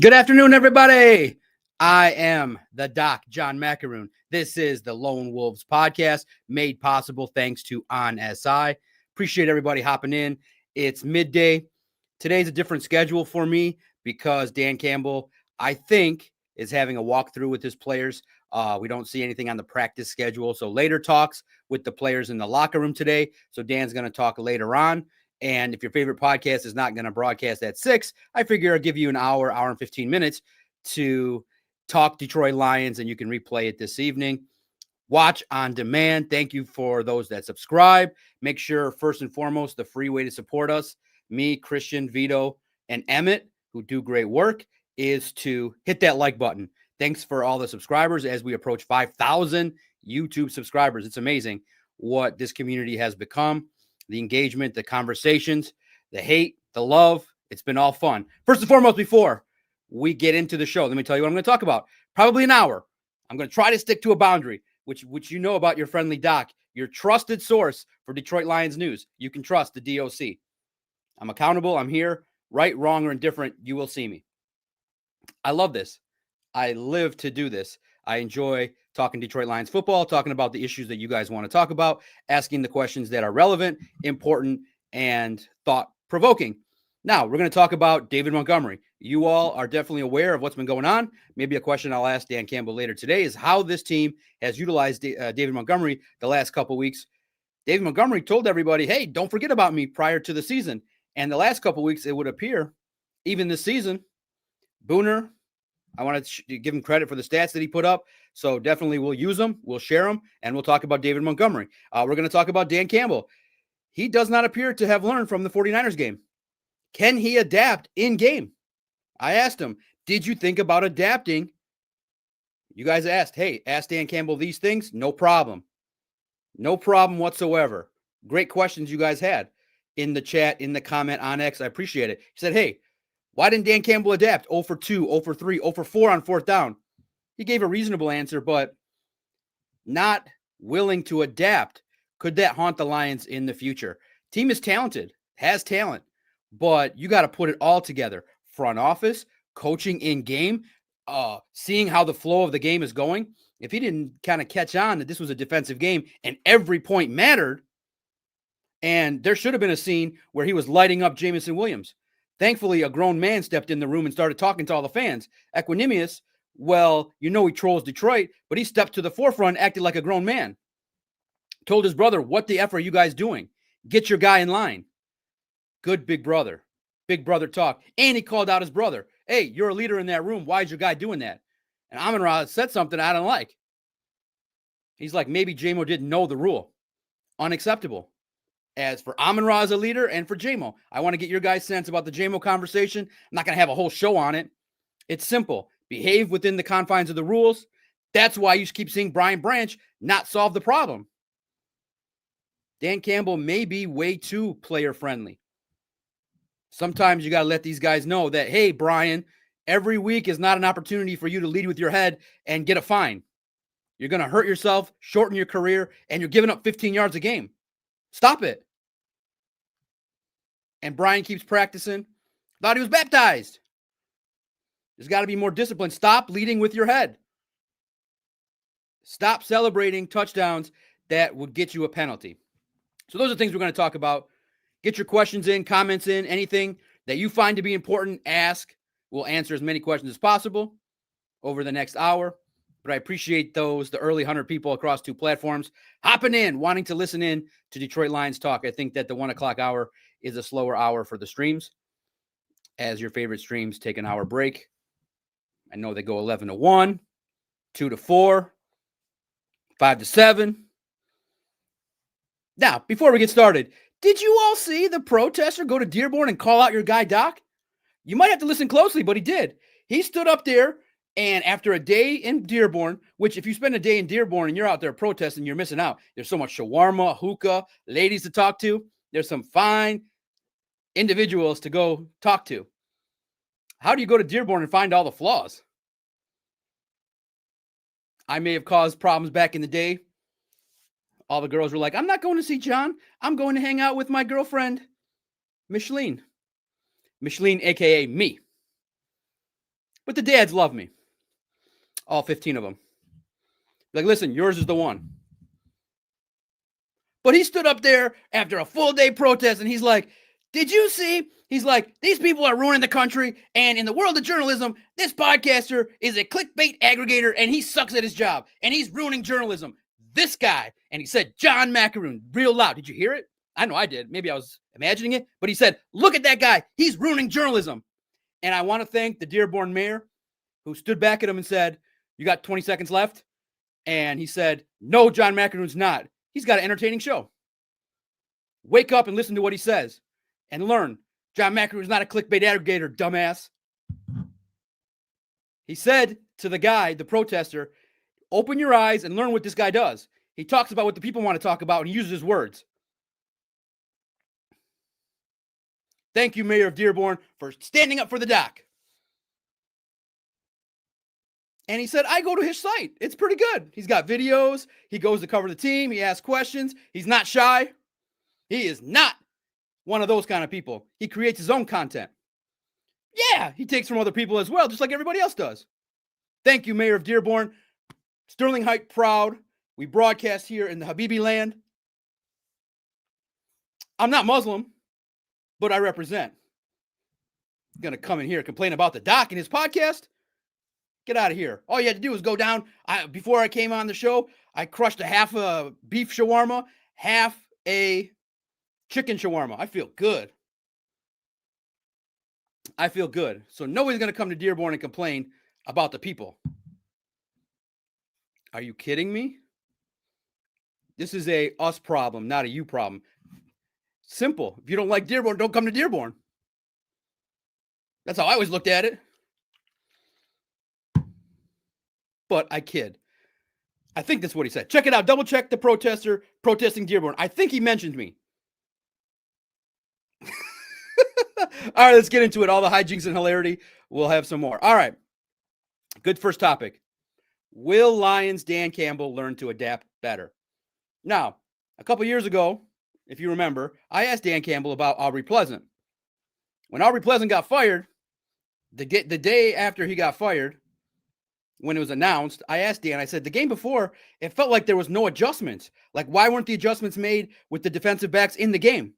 Good afternoon, everybody. I am the Doc, John Macaroon. This is the Lone Wolves podcast, made possible thanks to On-SI. Appreciate everybody hopping in. It's midday. Today's a different schedule for me because Dan Campbell, I think, is having a walkthrough with his players. We don't see anything on the practice schedule. So later talks with the players in the locker room today. So Dan's going to talk later on. And if your favorite podcast is not going to broadcast at 6, I figure I'll give you an hour and 15 minutes to talk Detroit Lions, and you can replay it this evening. Watch on demand. Thank you for those that subscribe. Make sure, first and foremost, the free way to support us, me, Christian, Vito, and Emmett, who do great work, is to hit that like button. Thanks for all the subscribers as we approach 5,000 YouTube subscribers. It's amazing what this community has become. The engagement, the conversations, the hate, the love. It's been all fun. First and foremost, before we get into the show, let me tell you what I'm going to talk about. Probably an hour. I'm going to try to stick to a boundary, which you know about your friendly Doc, your trusted source for Detroit Lions news. You can trust the DOC. I'm accountable. I'm here. Right, wrong, or indifferent, you will see me. I love this. I live to do this. I enjoy talking Detroit Lions football, talking about the issues that you guys want to talk about, asking the questions that are relevant, important, and thought-provoking. Now, we're going to talk about David Montgomery. You all are definitely aware of what's been going on. Maybe a question I'll ask Dan Campbell later today is how this team has utilized David Montgomery the last couple weeks. David Montgomery told everybody, hey, don't forget about me prior to the season. And the last couple weeks, it would appear, even this season, Booner, I want to give him credit for the stats that he put up. So definitely we'll use them, we'll share them, and we'll talk about David Montgomery. We're going to talk about Dan Campbell. He does not appear to have learned from the 49ers game. Can he adapt in game? I asked him, did you think about adapting? You guys asked, hey, ask Dan Campbell these things. No problem. No problem whatsoever. Great questions you guys had in the chat, in the comment on X. I appreciate it. He said, hey, why didn't Dan Campbell adapt? 0 for 2, 0 for 3, 0 for 4 on fourth down. He gave a reasonable answer, but not willing to adapt. Could that haunt the Lions in the future? Team is talented, has talent, but you got to put it all together. Front office, coaching in game, seeing how the flow of the game is going. If he didn't kind of catch on that this was a defensive game and every point mattered, and there should have been a scene where he was lighting up Jameson Williams. Thankfully, a grown man stepped in the room and started talking to all the fans. Equanimous, well, you know he trolls Detroit, but he stepped to the forefront, acted like a grown man. Told his brother, what the F are you guys doing? Get your guy in line. Good big brother. Big brother talk. And he called out his brother. Hey, you're a leader in that room. Why is your guy doing that? And Amon-Ra said something I don't like. He's like, maybe J-Mo didn't know the rule. Unacceptable. As for Amon-Ra as a leader and for J-Mo, I want to get your guys' sense about the J-Mo conversation. I'm not going to have a whole show on it. It's simple. Behave within the confines of the rules. That's why you keep seeing Brian Branch not solve the problem. Dan Campbell may be way too player-friendly. Sometimes you got to let these guys know that, hey, Brian, every week is not an opportunity for you to lead with your head and get a fine. You're going to hurt yourself, shorten your career, and you're giving up 15 yards a game. Stop it. And Brian keeps practicing. Thought he was baptized. There's got to be more discipline. Stop leading with your head. Stop celebrating touchdowns that would get you a penalty. So those are things we're going to talk about. Get your questions in, comments in, anything that you find to be important, ask. We'll answer as many questions as possible over the next hour. But I appreciate the early 100 people across 2 platforms hopping in, wanting to listen in to Detroit Lions talk. I think that the 1 o'clock hour is a slower hour for the streams, as your favorite streams take an hour break. I know they go 11 to 1, 2 to 4, 5 to 7. Now, before we get started, did you all see the protester go to Dearborn and call out your guy, Doc? You might have to listen closely, but he did. He stood up there. And after a day in Dearborn, which if you spend a day in Dearborn and you're out there protesting, you're missing out. There's so much shawarma, hookah, ladies to talk to. There's some fine individuals to go talk to. How do you go to Dearborn and find all the flaws? I may have caused problems back in the day. All the girls were like, I'm not going to see John. I'm going to hang out with my girlfriend, Micheline. Micheline, a.k.a. me. But the dads love me. All 15 of them. Like, listen, yours is the one. But he stood up there after a full day protest and he's like, did you see? He's like, these people are ruining the country. And in the world of journalism, this podcaster is a clickbait aggregator and he sucks at his job and he's ruining journalism. This guy. And he said, John Macaroon, real loud. Did you hear it? I know I did. Maybe I was imagining it. But he said, look at that guy. He's ruining journalism. And I want to thank the Dearborn mayor who stood back at him and said, you got 20 seconds left. And he said, no, John Macaroon's not. He's got an entertaining show. Wake up and listen to what he says and learn. John Macaroon's not a clickbait aggregator, dumbass. He said to the guy, the protester, open your eyes and learn what this guy does. He talks about what the people want to talk about and he uses his words. Thank you, Mayor of Dearborn, for standing up for the doc. And he said, I go to his site. It's pretty good. He's got videos. He goes to cover the team. He asks questions. He's not shy. He is not one of those kind of people. He creates his own content. Yeah, he takes from other people as well, just like everybody else does. Thank you, Mayor of Dearborn. Sterling Heights proud. We broadcast here in the Habibi land. I'm not Muslim, but I represent. Going to come in here and complain about the doc in his podcast? Get out of here. All you had to do was go down. Before I came on the show, I crushed a half a beef shawarma, half a chicken shawarma. I feel good. I feel good. So nobody's going to come to Dearborn and complain about the people. Are you kidding me? This is a us problem, not a you problem. Simple. If you don't like Dearborn, don't come to Dearborn. That's how I always looked at it. But I kid. I think that's what he said. Check it out. Double check the protester protesting Dearborn. I think he mentioned me. All right, let's get into it. All the hijinks and hilarity. We'll have some more. All right. Good first topic. Will Lions' Dan Campbell learn to adapt better? Now, a couple years ago, if you remember, I asked Dan Campbell about Aubrey Pleasant. When Aubrey Pleasant got fired, the day after he got fired, when it was announced, I asked Dan, I said, the game before, it felt like there was no adjustments. Like, why weren't the adjustments made with the defensive backs in the game?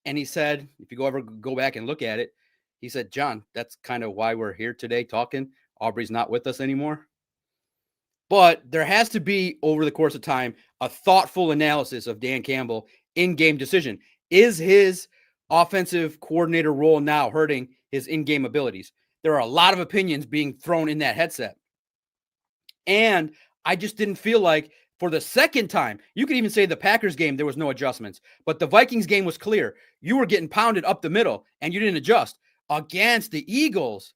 And he said, if you go back and look at it, he said, John, that's kind of why we're here today talking. Aubrey's not with us anymore. But there has to be, over the course of time, a thoughtful analysis of Dan Campbell in-game decision. Is his offensive coordinator role now hurting his in-game abilities? There are a lot of opinions being thrown in that headset. And I just didn't feel like for the second time, you could even say the Packers game, there was no adjustments. But the Vikings game was clear. You were getting pounded up the middle, and you didn't adjust. Against the Eagles,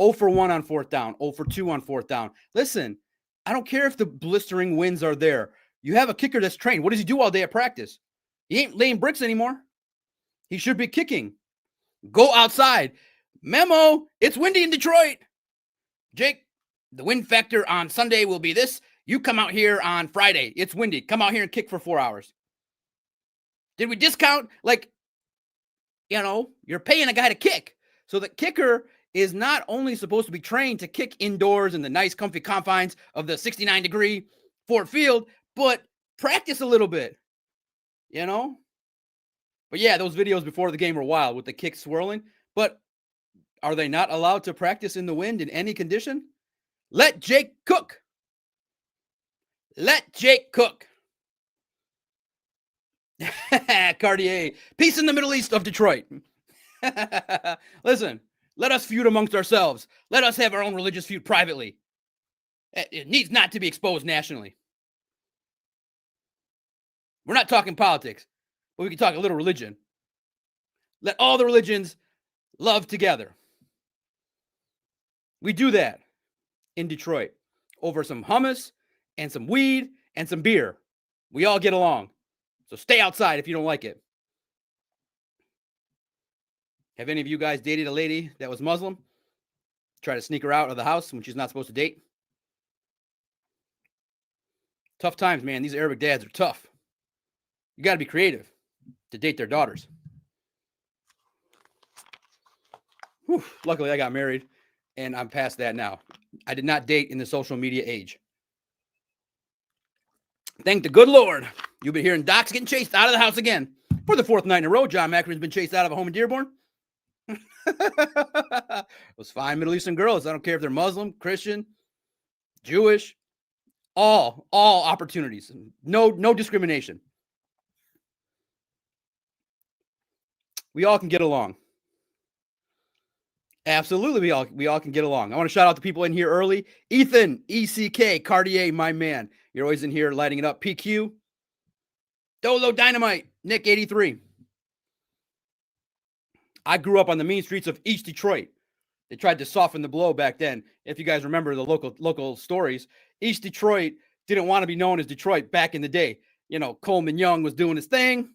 0 for 1 on fourth down, 0 for 2 on fourth down. Listen, I don't care if the blistering winds are there. You have a kicker that's trained. What does he do all day at practice? He ain't laying bricks anymore. He should be kicking. Go outside. Memo, it's windy in Detroit. Jake, the wind factor on Sunday will be this. You come out here on Friday. It's windy. Come out here and kick for 4 hours. Did we discount? Like, you're paying a guy to kick. So the kicker is not only supposed to be trained to kick indoors in the nice, comfy confines of the 69-degree Ford Field, but practice a little bit, But yeah, those videos before the game were wild with the kick swirling. But are they not allowed to practice in the wind in any condition? Let Jake cook. Let Jake cook. Cartier, peace in the Middle East of Detroit. Listen, let us feud amongst ourselves. Let us have our own religious feud privately. It needs not to be exposed nationally. We're not talking politics, but we can talk a little religion. Let all the religions love together. We do that in Detroit over some hummus and some weed and some beer. We all get along. So stay outside if you don't like it. Have any of you guys dated a lady that was Muslim? Try to sneak her out of the house when she's not supposed to date? Tough times, man. These Arabic dads are tough. You got to be creative to date their daughters. Whew. Luckily, I got married and I'm past that now. I did not date in the social media age. Thank the good Lord. You've been hearing Doc's getting chased out of the house again. For the fourth night in a row, John McEnroe's been chased out of a home in Dearborn. Those fine Middle Eastern girls, I don't care if they're Muslim, Christian, Jewish, all opportunities. No discrimination. We all can get along. Absolutely, we all can get along. I want to shout out the people in here early. Ethan, ECK, Cartier, my man. You're always in here lighting it up. PQ, Dolo Dynamite, Nick 83. I grew up on the mean streets of East Detroit. They tried to soften the blow back then. If you guys remember the local stories, East Detroit didn't want to be known as Detroit back in the day. You know, Coleman Young was doing his thing,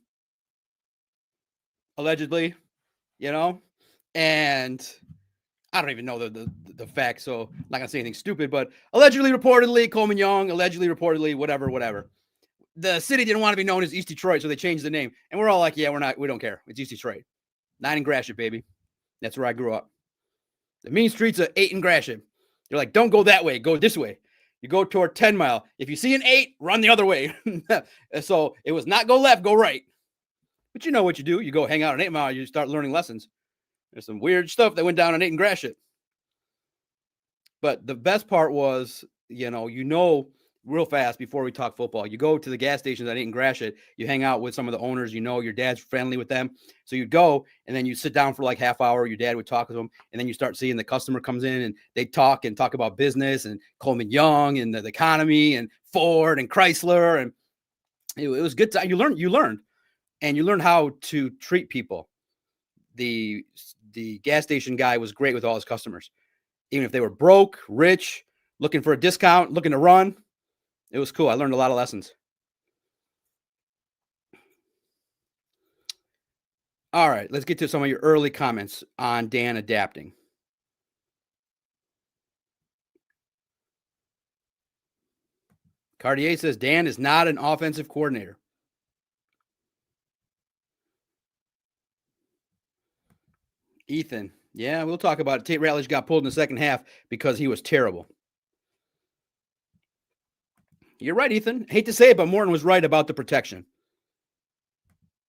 allegedly, and I don't even know the facts, so I'm not going to say anything stupid, but allegedly, reportedly, Coleman Young, reportedly, whatever. The city didn't want to be known as East Detroit, so they changed the name. And we're all like, yeah, we don't care. It's East Detroit. 9 in Gratiot, baby. That's where I grew up. The mean streets of 8 in Gratiot. They're like, don't go that way. Go this way. You go toward 10 Mile. If you see an 8, run the other way. So it was not go left, go right. But you know what you do. You go hang out on 8 Mile. You start learning lessons. There's some weird stuff that went down on 8 in Gratiot. But the best part was, real fast before we talk football, you go to the gas stations at 8 in Gratiot, you hang out with some of the owners, your dad's friendly with them. So you'd go and then you sit down for like half hour, your dad would talk to them, and then you start seeing the customer comes in and they talk about business and Coleman Young and the economy and Ford and Chrysler. And it was good time. You learned how to treat people. The gas station guy was great with all his customers, even if they were broke, rich, looking for a discount, looking to run. It was cool. I learned a lot of lessons. All right, let's get to some of your early comments on Dan adapting. Cartier says Dan is not an offensive coordinator. Ethan, yeah, we'll talk about it. Tate Ratledge got pulled in the second half because he was terrible. You're right, Ethan. Hate to say it, but Morton was right about the protection.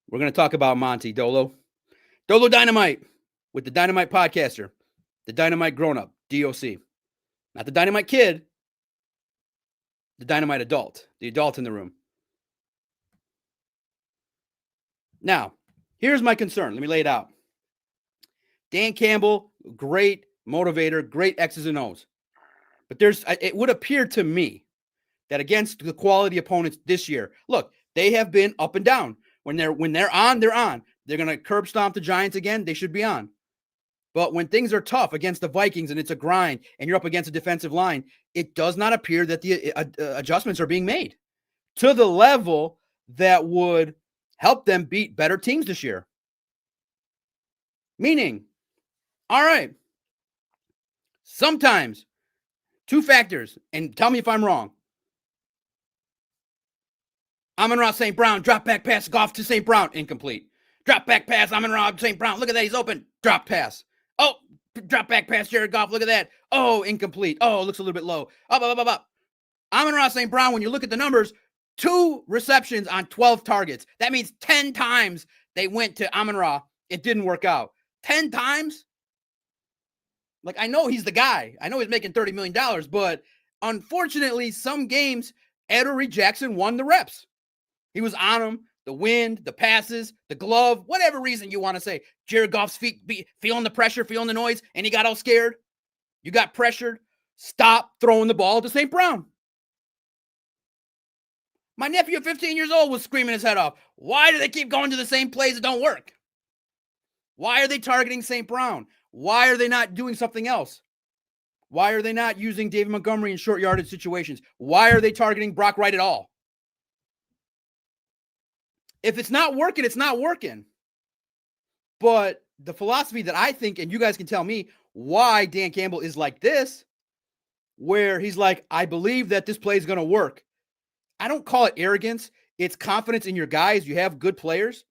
We're going to talk about Monty, Dolo Dynamite with the Dynamite Podcaster, the Dynamite Grown-Up, DOC. Not the Dynamite Kid, the Dynamite Adult, the adult in the room. Now, here's my concern. Let me lay it out. Dan Campbell, great motivator, great X's and O's. But it would appear to me that against the quality opponents this year, look, they have been up and down. When they're on, they're on. They're going to curb stomp the Giants again. They should be on. But when things are tough against the Vikings and it's a grind and you're up against a defensive line, it does not appear that the adjustments are being made to the level that would help them beat better teams this year. Meaning, all right, sometimes 2 factors, and tell me if I'm wrong. Amon-Ra St. Brown, drop back pass, Goff to St. Brown, incomplete. Drop back pass, Amon-Ra St. Brown, look at that, he's open, drop pass. Oh, drop back pass, Jared Goff, look at that. Oh, incomplete. Oh, looks a little bit low. Up. Amon-Ra St. Brown, when you look at the numbers, 2 receptions on 12 targets. That means 10 times they went to Amon-Ra. It didn't work out. 10 times? Like, I know he's the guy. I know he's making $30 million, but unfortunately, some games, Adoree Jackson won the reps. He was on him, the wind, the passes, the glove, whatever reason you want to say. Jared Goff's feet feeling the pressure, feeling the noise, and he got all scared. You got pressured. Stop throwing the ball to St. Brown. My nephew at 15 years old was screaming his head off. Why do they keep going to the same plays that don't work? Why are they targeting St. Brown? Why are they not doing something else? Why are they not using David Montgomery in short yardage situations? Why are they targeting Brock Wright at all? If it's not working, it's not working. But the philosophy that I think, and you guys can tell me why Dan Campbell is like this, where he's like, I believe that this play is going to work. I don't call it arrogance. It's confidence in your guys. You have good players.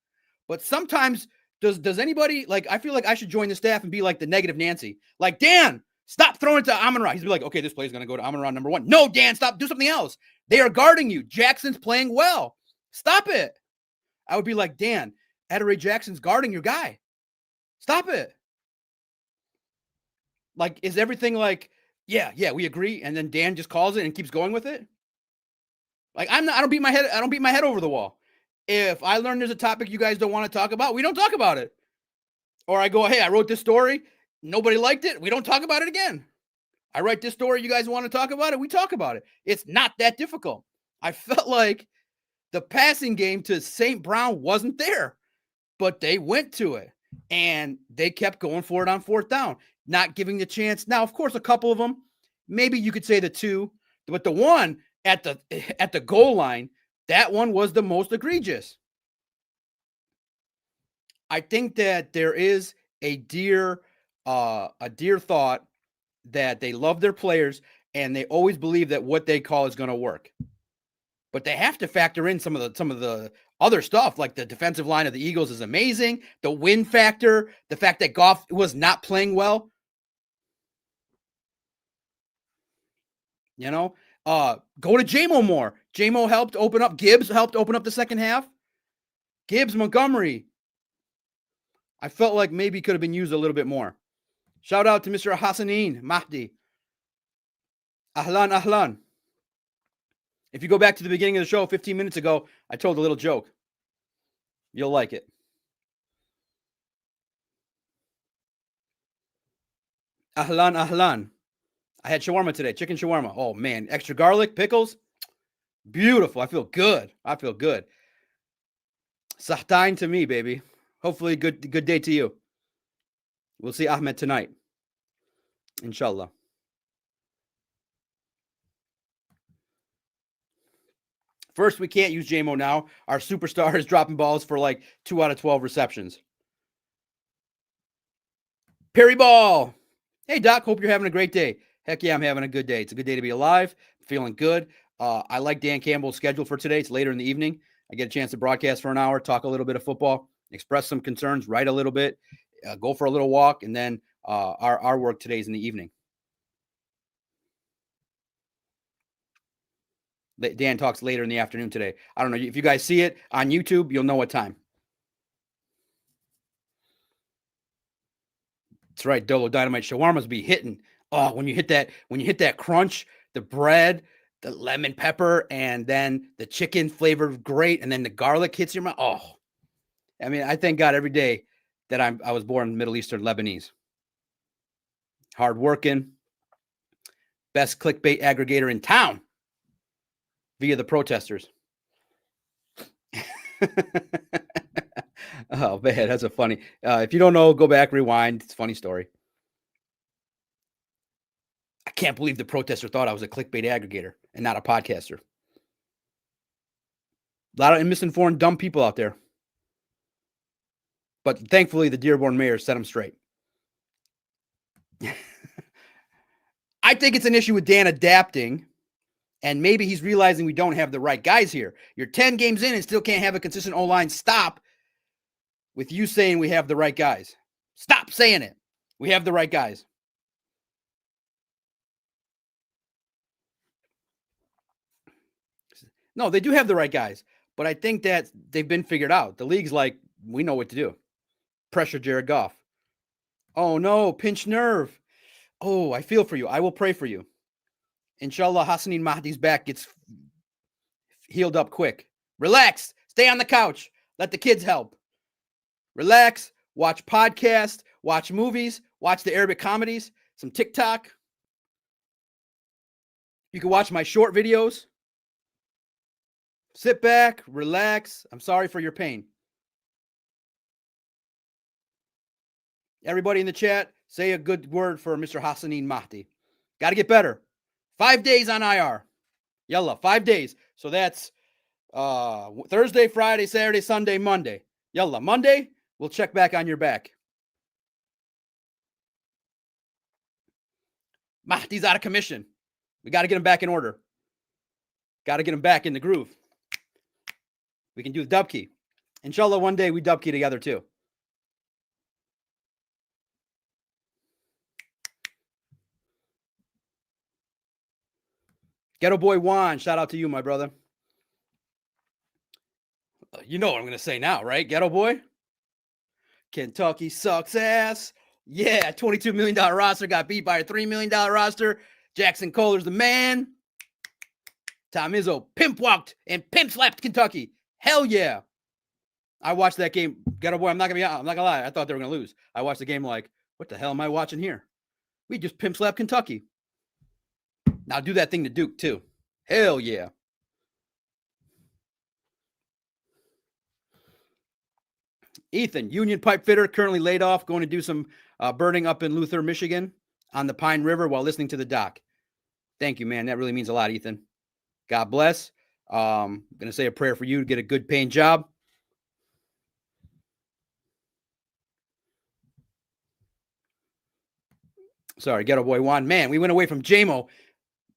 But sometimes does anybody, like, I feel like I should join the staff and be like the negative Nancy. Like, Dan, Stop throwing it to Amon-Ra. He's like, okay, this play is going to go to Amon-Ra number 1. No, Dan, stop. Do something else. They are guarding you. Jackson's playing well. Stop it. I would be like, Dan, Adoree Jackson's guarding your guy. Stop it. Like, is everything like, yeah, we agree, and then Dan just calls it and keeps going with it? Like, I don't beat my head over the wall. If I learn there's a topic you guys don't want to talk about, we don't talk about it. Or I go, hey, I wrote this story. Nobody liked it. We don't talk about it again. I write this story. You guys want to talk about it? We talk about it. It's not that difficult. I felt like the passing game to St. Brown wasn't there, but they went to it and they kept going for it on 4th down, not giving the chance. Now, of course, a couple of them, maybe you could say the 2, but the one at the goal line, that one was the most egregious. I think that there is a dear thought that they love their players and they always believe that what they call is going to work. But they have to factor in some of the other stuff, like the defensive line of the Eagles is amazing, the win factor, the fact that Goff was not playing well. You know, go to J-Mo more. J-Mo helped open up. Gibbs helped open up the second half. Gibbs, Montgomery. I felt like maybe could have been used a little bit more. Shout out to Mr. Hassanin Mahdi. Ahlan. If you go back to the beginning of the show 15 minutes ago, I told a little joke. You'll like it. Ahlan. I had shawarma today, chicken shawarma. Oh, man, extra garlic, pickles. Beautiful. I feel good. Sahtain to me, baby. Hopefully good day to you. We'll see Ahmed tonight. Inshallah. First, we can't use J-Mo now. Our superstar is dropping balls for like 2 out of 12 receptions. Perry Ball. Hey, Doc, hope you're having a great day. Heck yeah, I'm having a good day. It's a good day to be alive. Feeling good. I like Dan Campbell's schedule for today. It's later in the evening. I get a chance to broadcast for an hour, talk a little bit of football, express some concerns, write a little bit, go for a little walk, and then our work today is in the evening. Dan talks later in the afternoon today. I don't know. If you guys see it on YouTube, you'll know what time. That's right. Dolo Dynamite shawarmas be hitting. Oh, when you hit that crunch, the bread, the lemon pepper, and then the chicken flavored great, and then the garlic hits your mouth. Oh, I mean, I thank God every day that I was born Middle Eastern Lebanese. Hardworking, best clickbait aggregator in town via the protesters. Oh, man, that's a funny. If you don't know, go back, rewind. It's a funny story. I can't believe the protester thought I was a clickbait aggregator and not a podcaster. A lot of misinformed, dumb people out there. But thankfully, the Dearborn mayor set them straight. I think it's an issue with Dan adapting, and maybe he's realizing we don't have the right guys here. You're 10 games in and still can't have a consistent O-line. Stop with you saying we have the right guys. Stop saying it. We have the right guys. No, they do have the right guys, but I think that they've been figured out. The league's like, we know what to do. Pressure Jared Goff. Oh, no, pinch nerve. Oh, I feel for you. I will pray for you. Inshallah, Hassanin Mahdi's back gets healed up quick. Relax. Stay on the couch. Let the kids help. Relax. Watch podcasts. Watch movies. Watch the Arabic comedies. Some TikTok. You can watch my short videos. Sit back. Relax. I'm sorry for your pain. Everybody in the chat, say a good word for Mr. Hassanin Mahdi. Got to get better. 5 days on IR. Yalla, 5 days. So that's Thursday, Friday, Saturday, Sunday, Monday. Yalla, Monday, we'll check back on your back. Mahdi's out of commission. We got to get him back in order. Got to get him back in the groove. We can do the dub key. Inshallah, one day we dub key together too. Ghetto Boy Juan, shout out to you, my brother. You know what I'm going to say now, right, Ghetto Boy? Kentucky sucks ass. Yeah, $22 million roster got beat by a $3 million roster. Jackson Kohler's the man. Tom Izzo pimp walked and pimp slapped Kentucky. Hell yeah. I watched that game. Ghetto Boy, I'm not gonna lie. I thought they were gonna lose. I watched the game like, what the hell am I watching here? We just pimp slapped Kentucky. Now do that thing to Duke too. Hell yeah. Ethan, union pipe fitter, currently laid off, going to do some burning up in Luther, Michigan on the Pine River while listening to the doc. Thank you, man. That really means a lot, Ethan. God bless. I'm going to say a prayer for you to get a good paying job. Sorry, Ghetto Boy Juan. Man, we went away from JMO.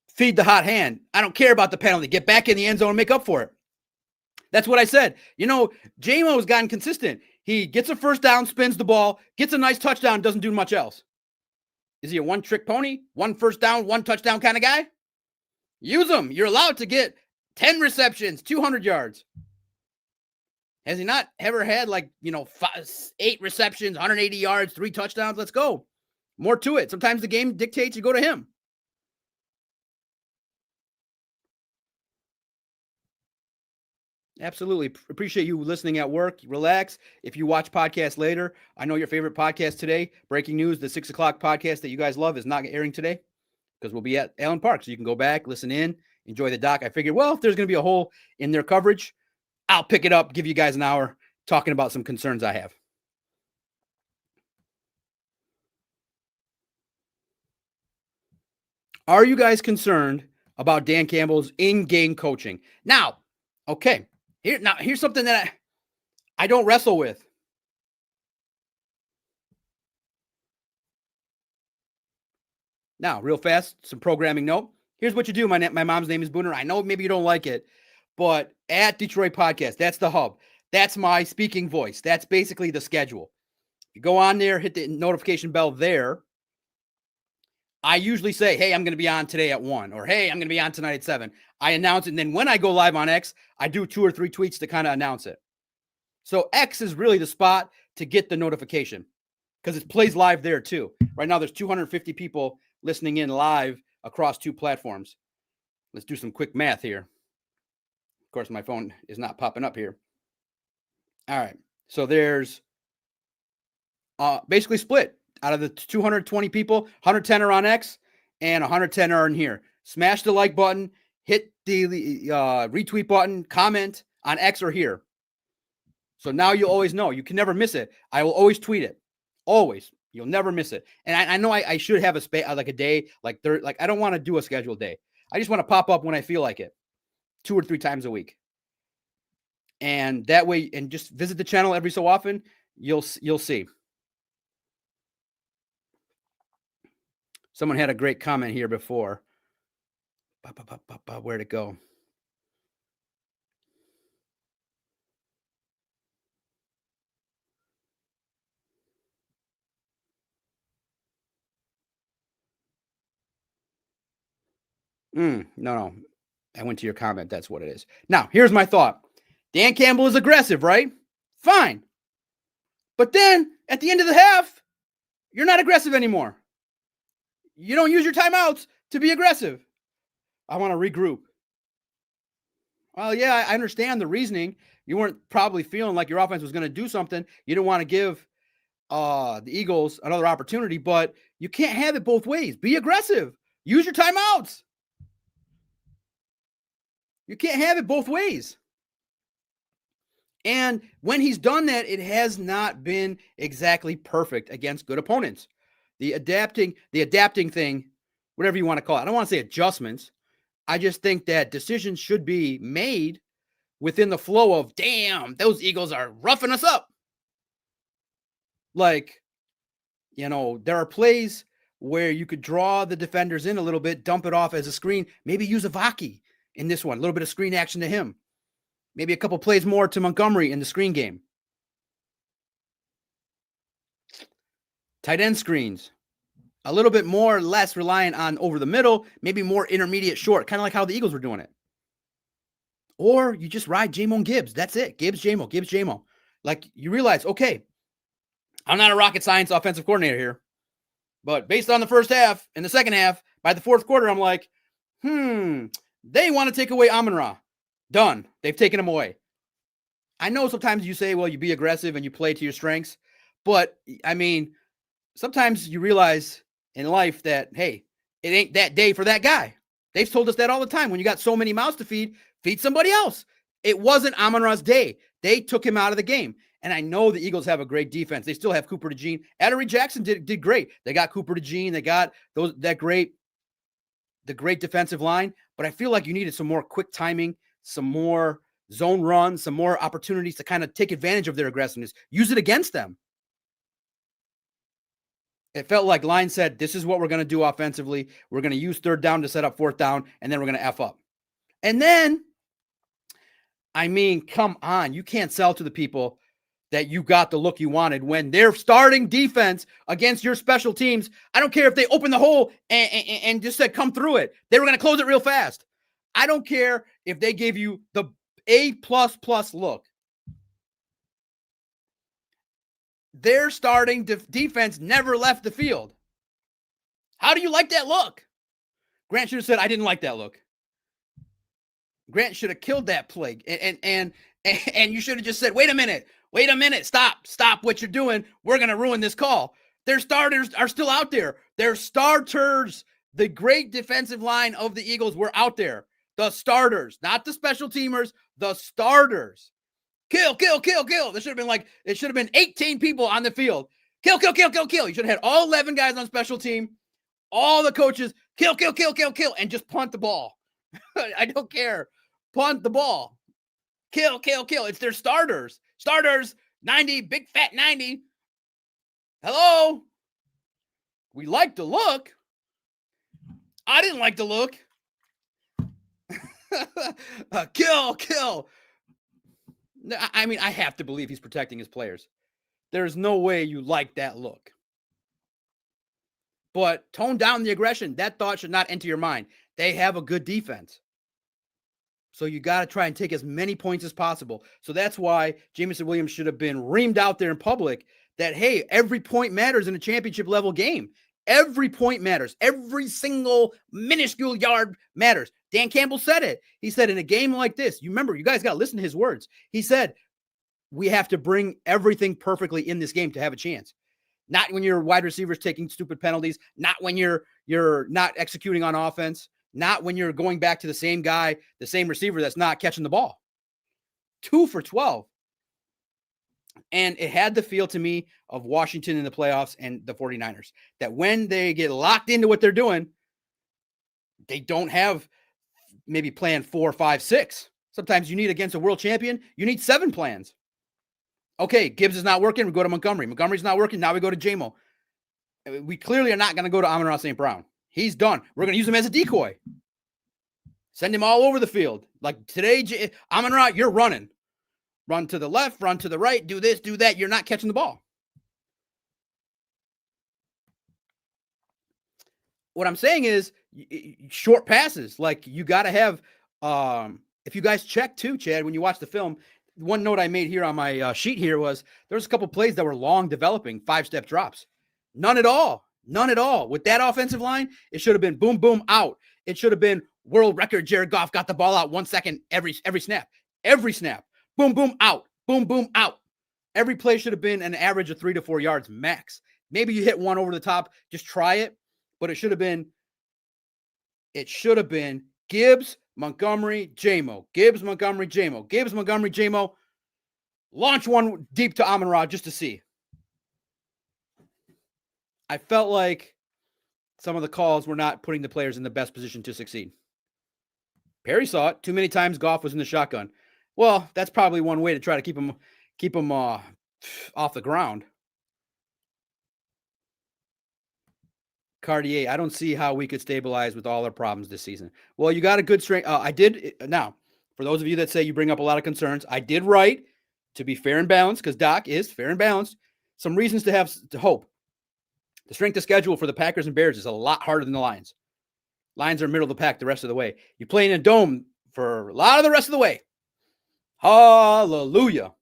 Feed the hot hand. I don't care about the penalty. Get back in the end zone and make up for it. That's what I said. You know, JMO has gotten consistent. He gets a first down, spins the ball, gets a nice touchdown, doesn't do much else. Is he a one-trick pony? One first down, one touchdown kind of guy? Use him. You're allowed to get 10 receptions, 200 yards. Has he not ever had 8 receptions, 180 yards, 3 touchdowns? Let's go. More to it. Sometimes the game dictates you go to him. Absolutely. Appreciate you listening at work. Relax. If you watch podcasts later, I know your favorite podcast today, breaking news, the 6 o'clock podcast that you guys love is not airing today because we'll be at Allen Park. So you can go back, listen in, enjoy the doc. I figured, well, if there's going to be a hole in their coverage, I'll pick it up, give you guys an hour talking about some concerns I have. Are you guys concerned about Dan Campbell's in-game coaching? Now, okay. Here's something that I don't wrestle with. Now, real fast, some programming note. Here's what you do. My mom's name is Booner. I know maybe you don't like it, but at Detroit Podcast, that's the hub. That's my speaking voice. That's basically the schedule. You go on there, hit the notification bell there. I usually say, hey, I'm going to be on today at 1, or hey, I'm going to be on tonight at 7. I announce it, and then when I go live on X, I do 2 or 3 tweets to kind of announce it. So X is really the spot to get the notification because it plays live there too. Right now, there's 250 people listening in live across 2 platforms. Let's do some quick math here. Of course, my phone is not popping up here. All right. So there's basically split. Out of the 220 people, 110 are on X and 110 are in here. Smash the like button, hit the retweet button, comment on X or here. So now you always know. You can never miss it. I will always tweet it. Always. You'll never miss it. And I know I should have a day, I don't want to do a scheduled day. I just want to pop up when I feel like it 2 or 3 times a week. And that way, and just visit the channel every so often, you'll see. Someone had a great comment here before. Where'd it go? No. I went to your comment. That's what it is. Now, here's my thought. Dan Campbell is aggressive, right? Fine. But then at the end of the half, you're not aggressive anymore. You don't use your timeouts to be aggressive. I want to regroup. Well, yeah, I understand the reasoning. You weren't probably feeling like your offense was going to do something. You didn't want to give the Eagles another opportunity, but you can't have it both ways. Be aggressive. Use your timeouts. You can't have it both ways. And when he's done that, it has not been exactly perfect against good opponents. The adapting thing, whatever you want to call it. I don't want to say adjustments. I just think that decisions should be made within the flow of, damn, those Eagles are roughing us up. There are plays where you could draw the defenders in a little bit, dump it off as a screen, maybe use a Vaki in this one, a little bit of screen action to him. Maybe a couple plays more to Montgomery in the screen game. Tight end screens. a little bit more, less reliant on over the middle, maybe more intermediate short, kind of like how the Eagles were doing it. Or you just ride Jamo and Gibbs. That's it. Gibbs, Jamo. Like you realize, okay, I'm not a rocket science offensive coordinator here, but based on the first half and the second half, by the fourth quarter, I'm like, they want to take away Amon-Ra. Done. They've taken him away. I know sometimes you say, well, you be aggressive and you play to your strengths, but I mean, sometimes you realize in life that, hey, it ain't that day for that guy. They've told us that all the time. When you got so many mouths to feed somebody else. It wasn't Amon-Ra's day. They took him out of the game. And I know the Eagles have a great defense. They still have Cooper DeJean. Adoree Jackson did great. They got Cooper DeJean. They got the great defensive line. But I feel like you needed some more quick timing, some more zone runs, some more opportunities to kind of take advantage of their aggressiveness. Use it against them. It felt like Line said, this is what we're going to do offensively. We're going to use third down to set up fourth down, and then we're going to F up. And then, I mean, come on. You can't sell to the people that you got the look you wanted when they're starting defense against your special teams. I don't care if they open the hole and just said, come through it. They were going to close it real fast. I don't care if they gave you the A++ look. Their starting defense never left the field. How do you like that look? Grant should have said, I didn't like that look. Grant should have killed that play. And you should have just said, wait a minute, stop what you're doing. We're going to ruin this call. Their starters are still out there. Their starters, the great defensive line of the Eagles were out there. The starters, not the special teamers, the starters. Kill. It should have been 18 people on the field. Kill. You should have had all 11 guys on special team, all the coaches, kill, and just punt the ball. I don't care. Punt the ball. Kill. It's their starters. Starters, 90, big fat 90. Hello? We like the look. I didn't like the look. Kill. I mean, I have to believe he's protecting his players. There's no way you like that look. But tone down the aggression. That thought should not enter your mind. They have a good defense. So you got to try and take as many points as possible. So that's why Jameson Williams should have been reamed out there in public that, hey, every point matters in a championship level game. Every point matters. Every single minuscule yard matters. Dan Campbell said it. He said, in a game like this, you remember, you guys got to listen to his words. He said, we have to bring everything perfectly in this game to have a chance. Not when your wide receivers taking stupid penalties, not when you're not executing on offense, not when you're going back to the same guy, the same receiver that's not catching the ball. 2 for 12. And it had the feel to me of Washington in the playoffs and the 49ers, that when they get locked into what they're doing, they don't have maybe plan 4, 5, 6. Sometimes you need, against a world champion, you need 7 plans. Okay, Gibbs is not working. We go to Montgomery. Montgomery's not working. Now we go to Jamo. We clearly are not going to go to Amon-Ra St. Brown. He's done. We're going to use him as a decoy. Send him all over the field. Like today, Amon-Ra, you're running. Run to the left, run to the right, do this, do that. You're not catching the ball. What I'm saying is short passes. Like you got to have, if you guys check too, Chad, when you watch the film, one note I made here on my sheet here was there's a couple plays that were long developing 5-step drops. None at all. With that offensive line, it should have been boom, boom, out. It should have been world record. Jared Goff got the ball out 1 second every snap. Boom, boom, out. Boom, boom, out. Every play should have been an average of 3 to 4 yards max. Maybe you hit one over the top. Just try it. But it should have been Gibbs, Montgomery, Jamo. Gibbs, Montgomery, Jamo. Launch one deep to Amon-Ra just to see. I felt like some of the calls were not putting the players in the best position to succeed. Perry saw it. Too many times Goff was in the shotgun. Well, that's probably one way to try to keep him off the ground. Cartier, I don't see how we could stabilize with all our problems this season. Well, you got a good strength. Now, for those of you that say you bring up a lot of concerns, I did write, to be fair and balanced, because Doc is fair and balanced, some reasons to have to hope. The strength of schedule for the Packers and Bears is a lot harder than the Lions. Lions are middle of the pack the rest of the way. You play in a dome for a lot of the rest of the way. Hallelujah.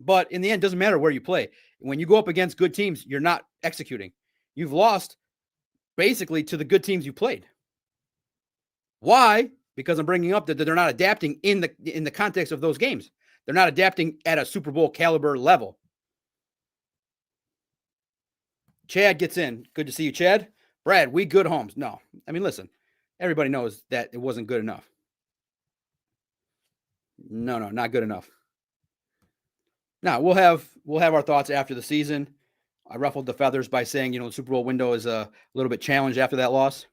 But in the end, it doesn't matter where you play. When you go up against good teams, you're not executing. You've lost basically to the good teams you played. Why? Because I'm bringing up that they're not adapting in the context of those games. They're not adapting at a Super Bowl caliber level. Chad gets in. Good to see you, Chad. Brad, we good homes. No. I mean, listen, everybody knows that it wasn't good enough. No, not good enough. Now, we'll have our thoughts after the season. I ruffled the feathers by saying, the Super Bowl window is a little bit challenged after that loss.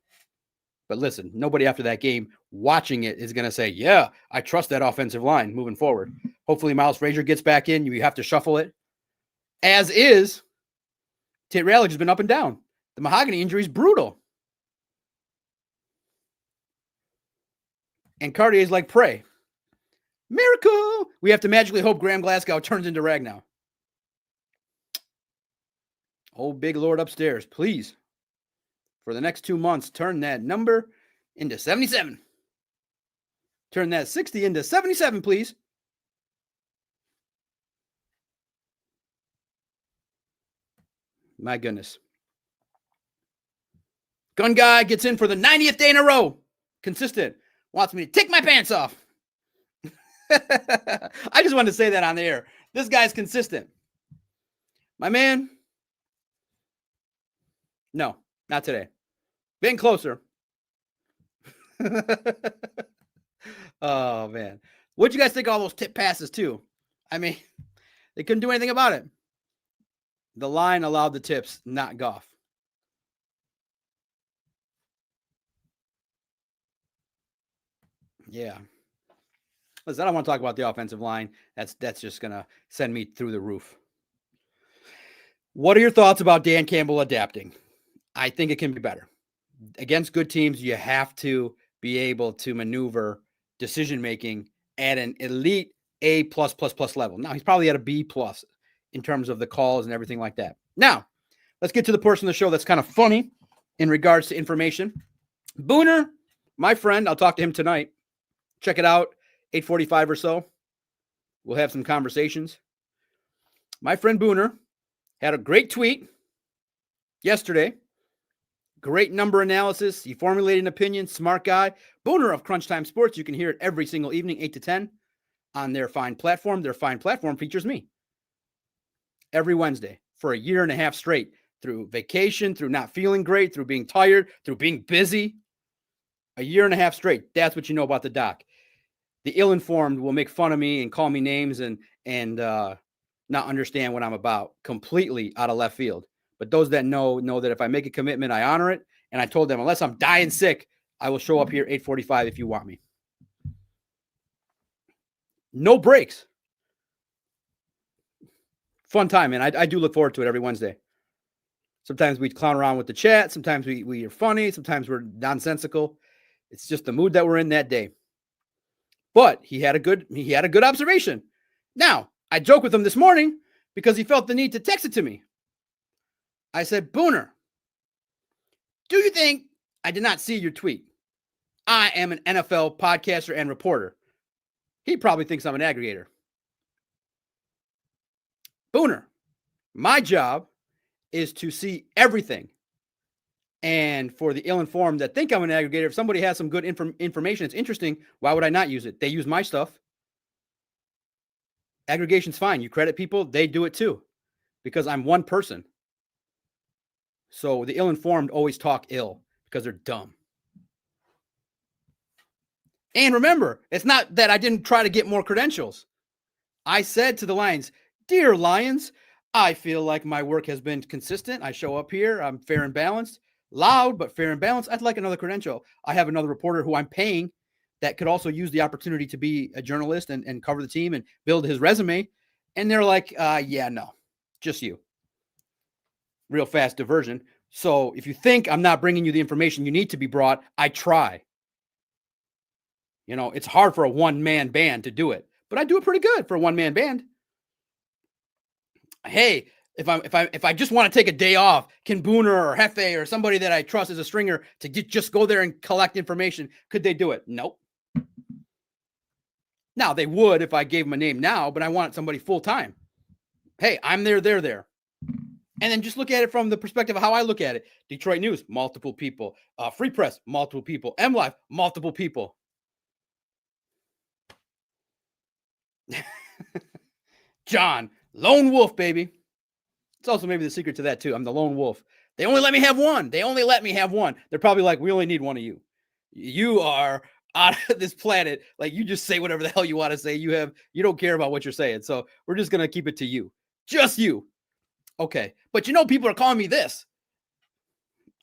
But listen, nobody after that game watching it is going to say, yeah, I trust that offensive line moving forward. Hopefully Miles Frazier gets back in. You have to shuffle it. As is, Tate Rallich has been up and down. The mahogany injury is brutal. And Cartier's like prey. Miracle! We have to magically hope Graham Glasgow turns into Ragnow. Oh, big Lord upstairs, please, for the next 2 months, turn that number into 77. Turn that 60 into 77, please. My goodness. Gun guy gets in for the 90th day in a row. Consistent. Wants me to take my pants off. I just wanted to say that on the air. This guy's consistent. My man. No, not today. Been closer. Oh, man. What'd you guys think of all those tip passes, too? I mean, they couldn't do anything about it. The line allowed the tips, not Goff. Yeah. Listen, I don't want to talk about the offensive line. That's just going to send me through the roof. What are your thoughts about Dan Campbell adapting? I think it can be better. Against good teams, you have to be able to maneuver decision-making at an elite A+++ level. Now, he's probably at a B+ in terms of the calls and everything like that. Now, let's get to the portion of the show that's kind of funny in regards to information. Booner, my friend, I'll talk to him tonight. Check it out, 8:45 or so. We'll have some conversations. My friend Booner had a great tweet yesterday. Great number analysis. He formulated an opinion. Smart guy. Booner of Crunch Time Sports. You can hear it every single evening, 8 to 10, on their fine platform. Their fine platform features me every Wednesday for a year and a half straight, through vacation, through not feeling great, through being tired, through being busy. A year and a half straight. That's what you know about the doc. The ill-informed will make fun of me and call me names and not understand what I'm about, completely out of left field. But those that know that if I make a commitment, I honor it. And I told them, unless I'm dying sick, I will show up here 8:45 if you want me. No breaks. Fun time, man. I do look forward to it every Wednesday. Sometimes we clown around with the chat. Sometimes we are funny. Sometimes we're nonsensical. It's just the mood that we're in that day. But he had a good observation. Now, I joked with him this morning because he felt the need to text it to me. I said, Booner, do you think I did not see your tweet? I am an NFL podcaster and reporter. He probably thinks I'm an aggregator. Booner, my job is to see everything. And for the ill-informed that think I'm an aggregator, if somebody has some good information, it's interesting, why would I not use it? They use my stuff. Aggregation's fine. You credit people, they do it too, because I'm one person. So the ill-informed always talk ill because they're dumb. And remember, it's not that I didn't try to get more credentials. I said to the Lions, dear Lions, I feel like my work has been consistent. I show up here. I'm fair and balanced. Loud, but fair and balanced. I'd like another credential. I have another reporter who I'm paying that could also use the opportunity to be a journalist and cover the team and build his resume. And they're like, yeah, no, just you. Real fast diversion. So if you think I'm not bringing you the information you need to be brought, I try. You know, it's hard for a one-man band to do it, but I do it pretty good for a one-man band. Hey, If I just want to take a day off, can Booner or Hefe or somebody that I trust as a stringer to just go there and collect information, could they do it? Nope. Now they would if I gave them a name now, but I want somebody full time. Hey, I'm there, they're there. And then just look at it from the perspective of how I look at it. Detroit News, multiple people. Free Press, multiple people. MLive, multiple people. John, lone wolf, baby. It's also maybe the secret to that too. I'm the lone wolf. They only let me have one. They're probably like, we only need one of you. You are out of this planet. Like, you just say whatever the hell you want to say. You don't care about what you're saying. So we're just going to keep it to you. Just you. Okay. But people are calling me this.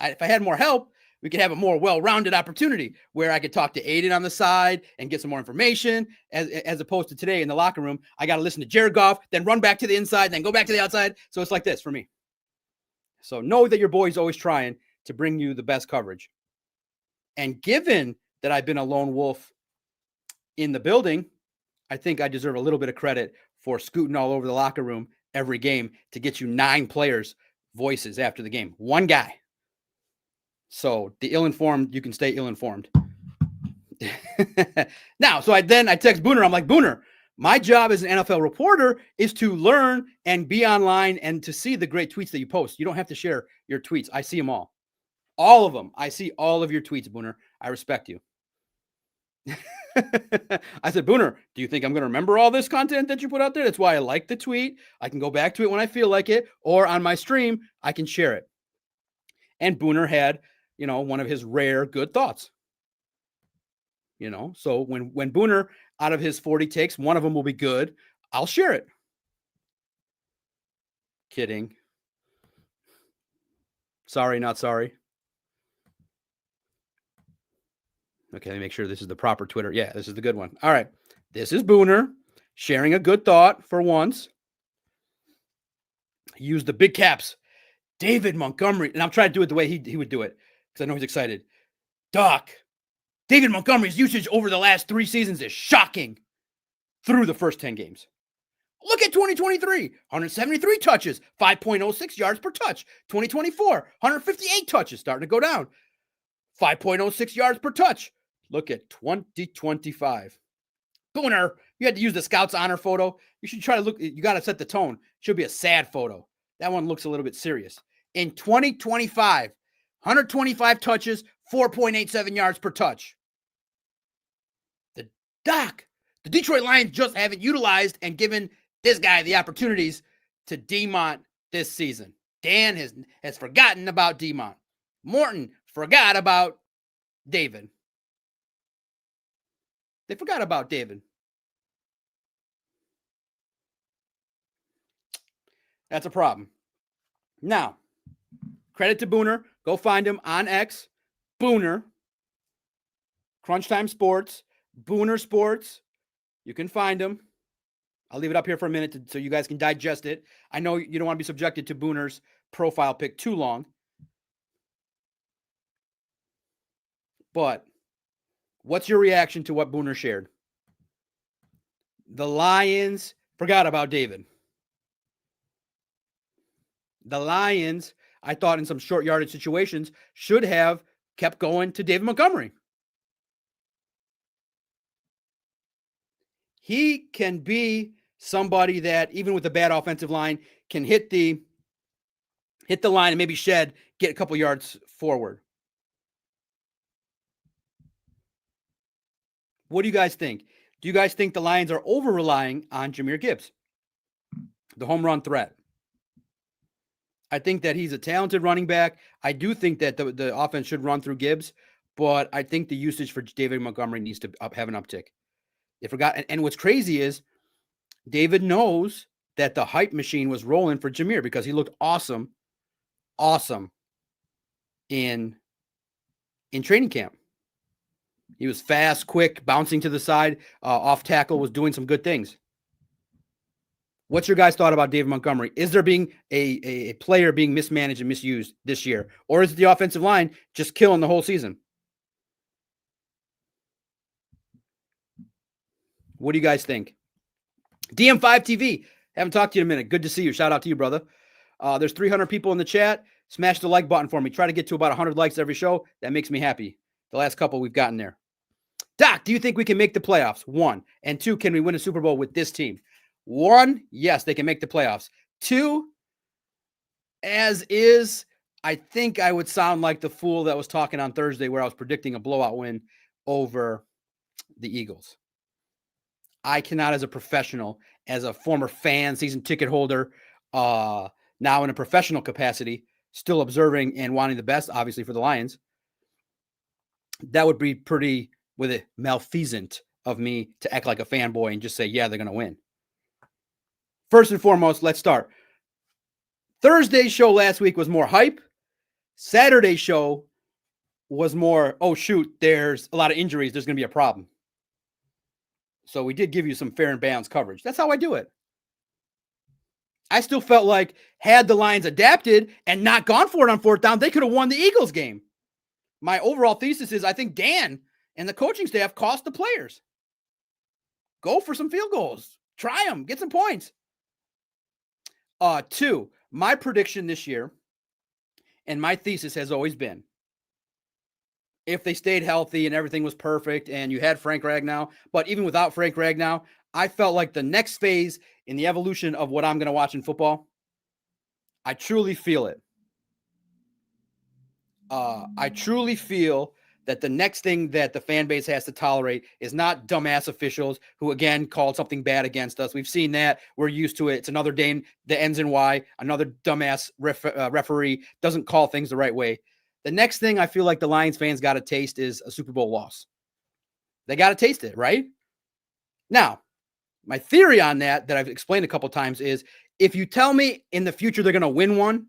If I had more help, we could have a more well-rounded opportunity where I could talk to Aiden on the side and get some more information as opposed to today in the locker room. I got to listen to Jared Goff, then run back to the inside, then go back to the outside. So it's like this for me. So know that your boy's always trying to bring you the best coverage. And given that I've been a lone wolf in the building, I think I deserve a little bit of credit for scooting all over the locker room every game to get you 9 players' voices after the game. One guy. So the ill-informed, you can stay ill-informed. Now, so I text Booner. I'm like, Booner, my job as an NFL reporter is to learn and be online and to see the great tweets that you post. You don't have to share your tweets. I see them all. All of them. I see all of your tweets, Booner. I respect you. I said, Booner, do you think I'm going to remember all this content that you put out there? That's why I like the tweet. I can go back to it when I feel like it, or on my stream, I can share it. And Booner had, one of his rare good thoughts. So when Booner, out of his 40 takes, one of them will be good, I'll share it. Kidding. Sorry, not sorry. Okay, let me make sure this is the proper Twitter. Yeah, this is the good one. All right. This is Booner sharing a good thought for once. Use the big caps. David Montgomery. And I'm trying to do it the way he would do it because I know he's excited. Doc, David Montgomery's usage over the last 3 seasons is shocking through the first 10 games. Look at 2023, 173 touches, 5.06 yards per touch. 2024, 158 touches, starting to go down, 5.06 yards per touch. Look at 2025. Booner, you had to use the Scouts honor photo. You should try to look. You got to set the tone. Should be a sad photo. That one looks a little bit serious. In 2025, 125 touches, 4.87 yards per touch. The Detroit Lions just haven't utilized and given this guy the opportunities to Demont this season. Dan has forgotten about Demont. Morton forgot about David. They forgot about David. That's a problem. Now, credit to Booner. Go find him on X. Booner. Crunch Time Sports. Booner Sports. You can find him. I'll leave it up here for a minute so you guys can digest it. I know you don't want to be subjected to Booner's profile pic too long. But what's your reaction to what Booner shared? The Lions forgot about David. The Lions, I thought in some short yardage situations, should have kept going to David Montgomery. He can be somebody that, even with a bad offensive line, can hit the line and maybe shed, get a couple yards forward. What do you guys think? Do you guys think the Lions are over-relying on Jahmyr Gibbs, the home run threat? I think that he's a talented running back. I do think that the offense should run through Gibbs, but I think the usage for David Montgomery needs to have an uptick. They forgot. And what's crazy is David knows that the hype machine was rolling for Jahmyr because he looked awesome in training camp. He was fast, quick, bouncing to the side, off tackle, was doing some good things. What's your guys' thought about David Montgomery? Is there being a player being mismanaged and misused this year? Or is it the offensive line just killing the whole season? What do you guys think? DM5 TV. Haven't talked to you in a minute. Good to see you. Shout out to you, brother. There's 300 people in the chat. Smash the like button for me. Try to get to about 100 likes every show. That makes me happy. The last couple we've gotten there. Doc, do you think we can make the playoffs? 1. And 2, can we win a Super Bowl with this team? 1, yes, they can make the playoffs. 2, as is, I think I would sound like the fool that was talking on Thursday where I was predicting a blowout win over the Eagles. I cannot, as a professional, as a former fan, season ticket holder, now in a professional capacity, still observing and wanting the best, obviously, for the Lions, that would be pretty with it malfeasant of me to act like a fanboy and just say, yeah, they're going to win. First and foremost, let's start. Thursday's show last week was more hype. Saturday's show was more, oh, shoot, there's a lot of injuries. There's going to be a problem. So we did give you some fair and balanced coverage. That's how I do it. I still felt like had the Lions adapted and not gone for it on 4th down, they could have won the Eagles game. My overall thesis is I think Dan and the coaching staff cost the players. Go for some field goals. Try them. Get some points. 2, my prediction this year and my thesis has always been if they stayed healthy and everything was perfect and you had Frank Ragnow, but even without Frank Ragnow, I felt like the next phase in the evolution of what I'm going to watch in football, I truly feel it. I truly feel that the next thing that the fan base has to tolerate is not dumbass officials who, again, called something bad against us. We've seen that. We're used to it. It's another day that ends in Y. Another dumbass referee doesn't call things the right way. The next thing I feel like the Lions fans got to taste is a Super Bowl loss. They got to taste it, right? Now, my theory on that I've explained a couple times is if you tell me in the future they're going to win one,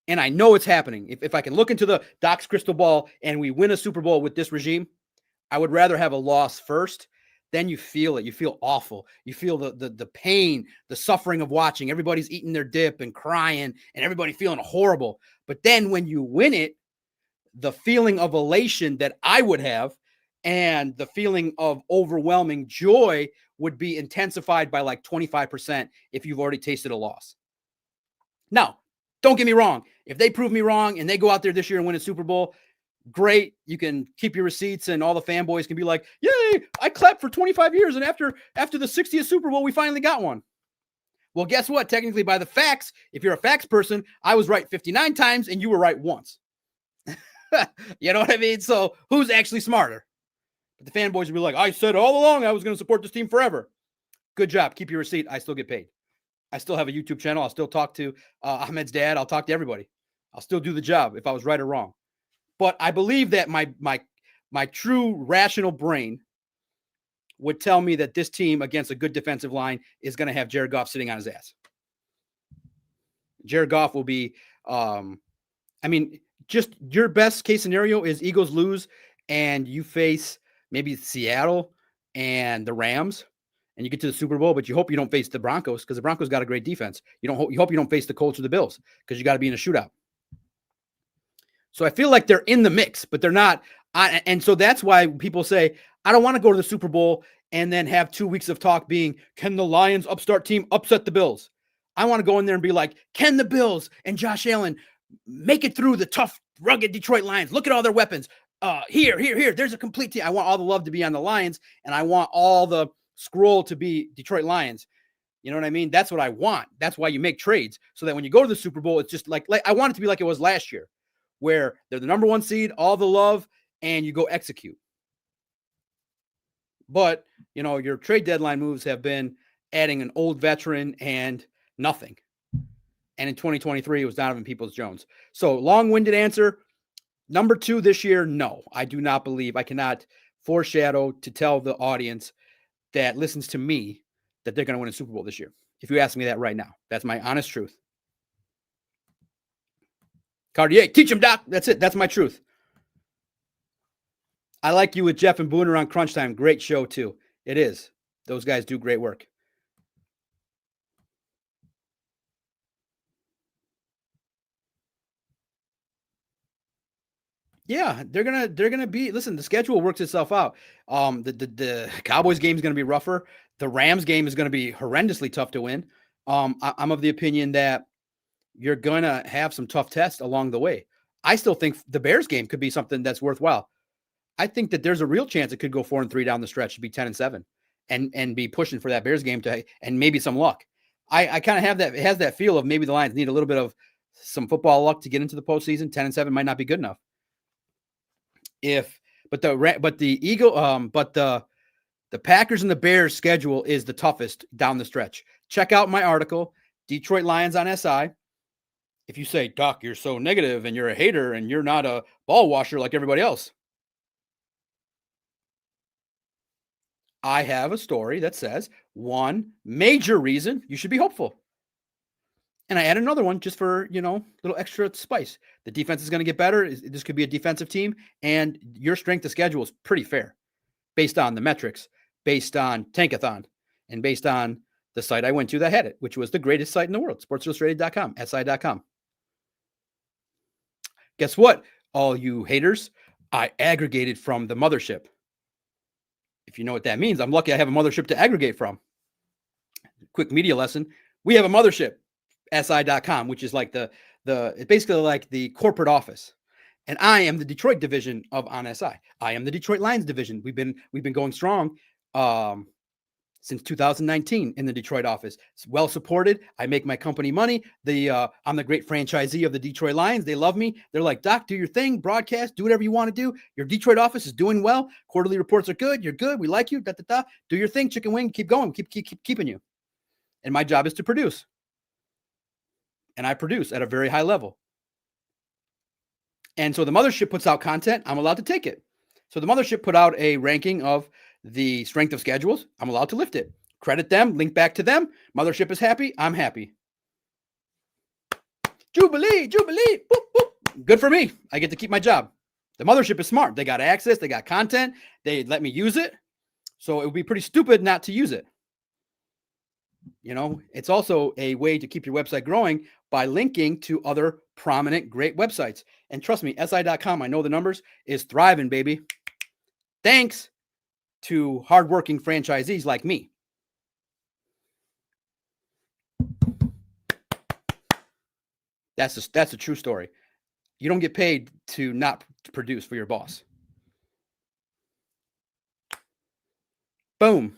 and I know it's happening, if I can look into the Doc's crystal ball and we win a Super Bowl with this regime, I would rather have a loss first. Then you feel it. You feel awful. You feel the pain, the suffering of watching. Everybody's eating their dip and crying and everybody feeling horrible. But then when you win it, the feeling of elation that I would have and the feeling of overwhelming joy would be intensified by like 25% if you've already tasted a loss. Now, don't get me wrong. If they prove me wrong and they go out there this year and win a Super Bowl, great. You can keep your receipts and all the fanboys can be like, yay, I clapped for 25 years. And after the 60th Super Bowl, we finally got one. Well, guess what? Technically, by the facts, if you're a facts person, I was right 59 times and you were right once. You know what I mean? So who's actually smarter? But the fanboys will be like, I said all along I was going to support this team forever. Good job. Keep your receipt. I still get paid. I still have a YouTube channel. I'll still talk to Ahmed's dad. I'll talk to everybody. I'll still do the job if I was right or wrong. But I believe that my true rational brain would tell me that this team against a good defensive line is going to have Jared Goff sitting on his ass. Jared Goff will be, just your best case scenario is Eagles lose and you face maybe Seattle and the Rams and you get to the Super Bowl, but you hope you don't face the Broncos because the Broncos got a great defense. You hope you don't face the Colts or the Bills because you got to be in a shootout. So I feel like they're in the mix, but they're not. And so that's why people say, I don't want to go to the Super Bowl and then have 2 weeks of talk being, can the Lions upstart team upset the Bills? I want to go in there and be like, can the Bills and Josh Allen make it through the tough, rugged Detroit Lions? Look at all their weapons. Here. There's a complete team. I want all the love to be on the Lions, and I want all the scroll to be Detroit Lions. You know what I mean? That's what I want. That's why you make trades, so that when you go to the Super Bowl, it's just like I want it to be like it was last year, where they're the number 1 seed, all the love, and you go execute. But, your trade deadline moves have been adding an old veteran and nothing. And in 2023, it was Donovan Peoples-Jones. So long-winded answer. Number 2 this year, no. I do not believe. I cannot foreshadow to tell the audience that listens to me that they're going to win a Super Bowl this year. If you ask me that right now. That's my honest truth. Cartier, teach him, Doc. That's it. That's my truth. I like you with Jeff and Booner on Crunch Time. Great show, too. It is. Those guys do great work. Yeah, they're gonna be. Listen, the schedule works itself out. The Cowboys game is gonna be rougher. The Rams game is gonna be horrendously tough to win. I'm of the opinion that you're going to have some tough tests along the way. I still think the Bears game could be something that's worthwhile. I think that there's a real chance it could go 4-3 down the stretch to be 10-7 and be pushing for that Bears game and maybe some luck. I kind of have that. It has that feel of maybe the Lions need a little bit of some football luck to get into the postseason. 10-7 might not be good enough. But the Packers and the Bears schedule is the toughest down the stretch. Check out my article, Detroit Lions on SI. If you say, Doc, you're so negative and you're a hater and you're not a ball washer like everybody else, I have a story that says one major reason you should be hopeful. And I add another one just for, a little extra spice. The defense is going to get better. This could be a defensive team, and your strength of schedule is pretty fair based on the metrics, based on Tankathon, and based on the site I went to that had it, which was the greatest site in the world, sportsillustrated.com, si.com. Guess what, all you haters? I aggregated from the mothership. If you know what that means, I'm lucky I have a mothership to aggregate from. Quick media lesson. We have a mothership, si.com, which is like it's basically like the corporate office. And I am the Detroit division of On SI. I am the Detroit Lions division. We've been going strong since 2019 in the Detroit office. It's well supported. I make my company money. I'm the great franchisee of the Detroit Lions. They love me. They're like, Doc, do your thing, broadcast, do whatever you want to do. Your Detroit office is doing well. Quarterly reports are good. You're good. We like you. Do your thing, chicken wing. Keep going. Keep keeping you. And my job is to produce. And I produce at a very high level. And so the mothership puts out content. I'm allowed to take it. So the mothership put out a ranking of the strength of schedules. I'm allowed to lift it. Credit them. Link back to them. Mothership is happy. I'm happy. Jubilee. Boop, boop. Good for me. I get to keep my job. The mothership is smart. They got access. They got content. They let me use it. So it would be pretty stupid not to use it. It's also a way to keep your website growing by linking to other prominent, great websites. And trust me, si.com, I know the numbers, is thriving, baby. Thanks to hardworking franchisees like me. That's a true story. You don't get paid to not produce for your boss. Boom.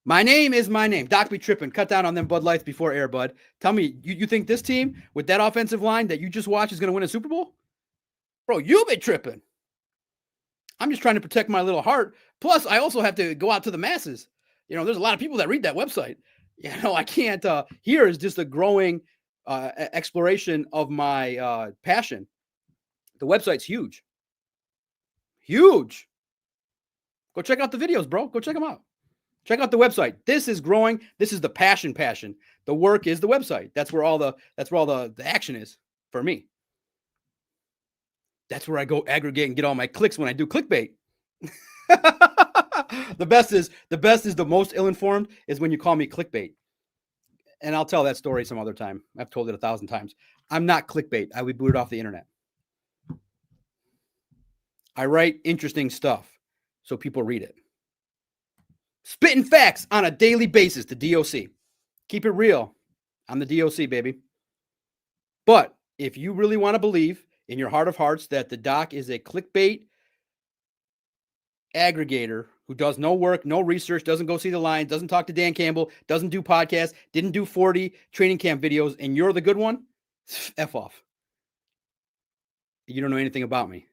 My name is my name. Doc be tripping. Cut down on them Bud Lights before air, bud. Tell me, you think this team with that offensive line that you just watched is going to win a Super Bowl? Bro, you be tripping. I'm just trying to protect my little heart. Plus, I also have to go out to the masses. There's a lot of people that read that website. I can't. Here is just a growing exploration of my passion. The website's huge. Huge. Go check out the videos, bro. Go check them out. Check out the website. This is growing. This is the passion. The work is the website. That's where all the action is for me. That's where I go aggregate and get all my clicks when I do clickbait. The best is the most ill-informed is when you call me clickbait. And I'll tell that story some other time. I've told it 1,000 times. I'm not clickbait. I would boot it off the internet. I write interesting stuff so people read it. Spitting facts on a daily basis, the DOC. Keep it real. I'm the DOC, baby. But if you really want to believe in your heart of hearts that the doc is a clickbait aggregator who does no work, no research, doesn't go see the Lions, doesn't talk to Dan Campbell, doesn't do podcasts, didn't do 40 training camp videos, and you're the good one, F off. You don't know anything about me.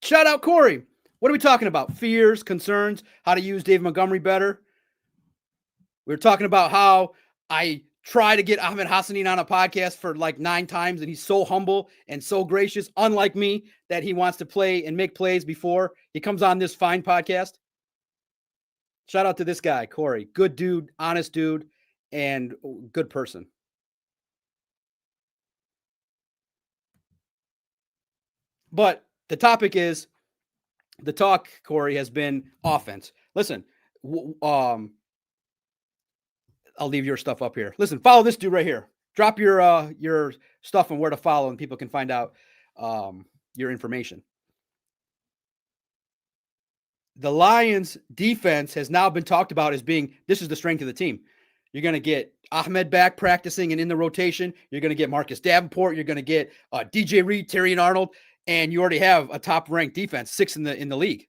Shout out Corey. What are we talking about? Fears, concerns, how to use David Montgomery better. We were talking about how I try to get Ahmed Hassanin on a podcast for like 9 times, and he's so humble and so gracious, unlike me, that he wants to play and make plays before he comes on this fine podcast. Shout out to this guy, Corey. Good dude, honest dude, and good person. But the topic is, the talk, Corey, has been offense. Listen, I'll leave your stuff up here. Listen, follow this dude right here. Drop your stuff and where to follow, and people can find out your information. The Lions defense has now been talked about as being, this is the strength of the team. You're going to get Ahmed back practicing and in the rotation. You're going to get Marcus Davenport. You're going to get DJ Reed, Terry and Arnold, and you already have a top-ranked defense, 6th in the league.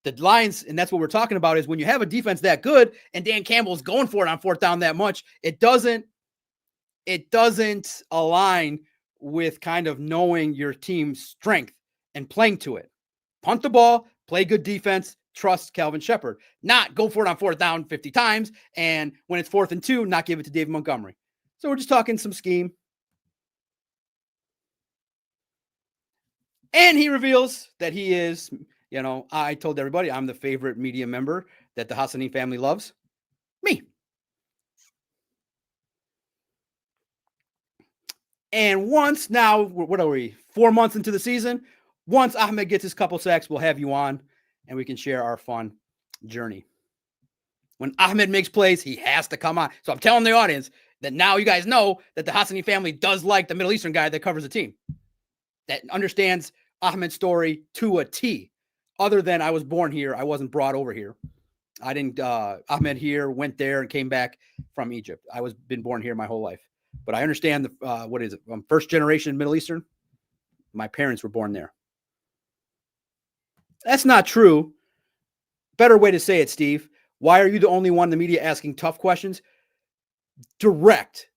The Lions, and that's what we're talking about, is when you have a defense that good and Dan Campbell is going for it on 4th down that much, it doesn't align with kind of knowing your team's strength and playing to it. Punt the ball, play good defense, trust Calvin Shepard. Not go for it on 4th down 50 times, and when it's 4th and 2, not give it to David Montgomery. So we're just talking some scheme. And he reveals that he is, I told everybody I'm the favorite media member that the Hassani family loves. Me. And once now, what are we, 4 months into the season? Once Ahmed gets his couple sacks, we'll have you on and we can share our fun journey. When Ahmed makes plays, he has to come on. So I'm telling the audience that now you guys know that the Hassani family does like the Middle Eastern guy that covers the team, that understands Ahmed's story to a T. Other than I was born here, I wasn't brought over here. I didn't, Ahmed here, went there and came back from Egypt. I was been born here my whole life. But I understand what is it? I'm first generation Middle Eastern. My parents were born there. That's not true. Better way to say it, Steve. Why are you the only one in the media asking tough questions? Direct.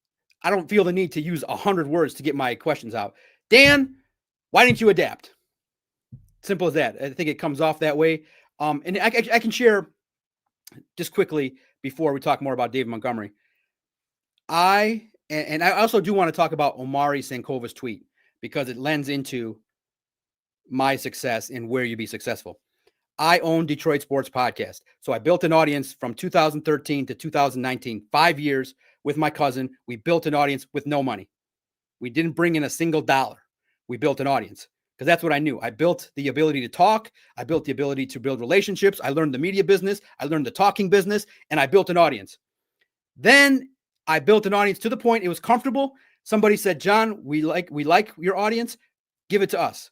I don't feel the need to use 100 words to get my questions out. Dan, why didn't you adapt? Simple as that. I think it comes off that way. And I can share just quickly before we talk more about David Montgomery. I also do want to talk about Amon-Ra St. tweet because it lends into my success and where you be successful. I own Detroit Sports Podcast. So I built an audience from 2013 to 2019, 5 years with my cousin. We built an audience with no money. We didn't bring in a single dollar. We built an audience because that's what I knew. I built the ability to talk. I built the ability to build relationships. I learned the media business. I learned the talking business, and I built an audience. Then I built an audience to the point it was comfortable. Somebody said, John, we like your audience. Give it to us.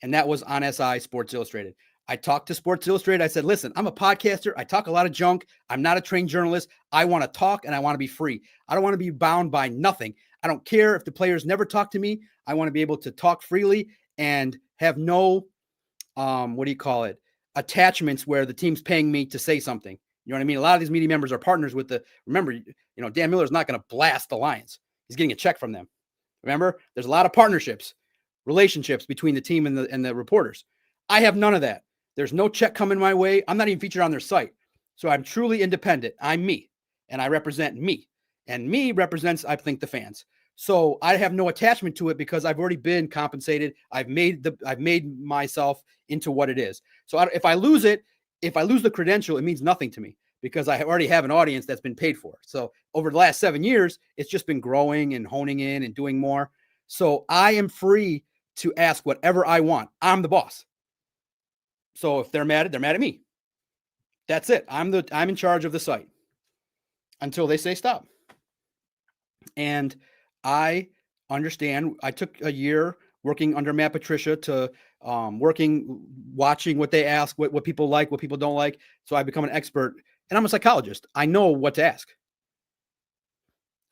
And that was on SI Sports Illustrated. I talked to Sports Illustrated. I said, listen, I'm a podcaster. I talk a lot of junk. I'm not a trained journalist. I want to talk and I want to be free. I don't want to be bound by nothing. I don't care if the players never talk to me. I want to be able to talk freely and have no, attachments where the team's paying me to say something. You know what I mean? A lot of these media members are partners with remember, Dan Miller's not going to blast the Lions. He's getting a check from them. Remember, there's a lot of partnerships, relationships between the team and the reporters. I have none of that. There's no check coming my way. I'm not even featured on their site. So I'm truly independent. I'm me, and I represent me. And me represents, I think, the fans. So I have no attachment to it because I've already been compensated. I've made myself into what it is. So if I lose the credential, it means nothing to me because I already have an audience that's been paid for. So over the last 7 years, it's just been growing and honing in and doing more. So I am free to ask whatever I want. I'm the boss. So if they're mad at me. That's it. I'm in charge of the site until they say stop. And I understand. I took a year working under Matt Patricia to watching what they ask, what people like, what people don't like. So I become an expert, and I'm a psychologist. I know what to ask.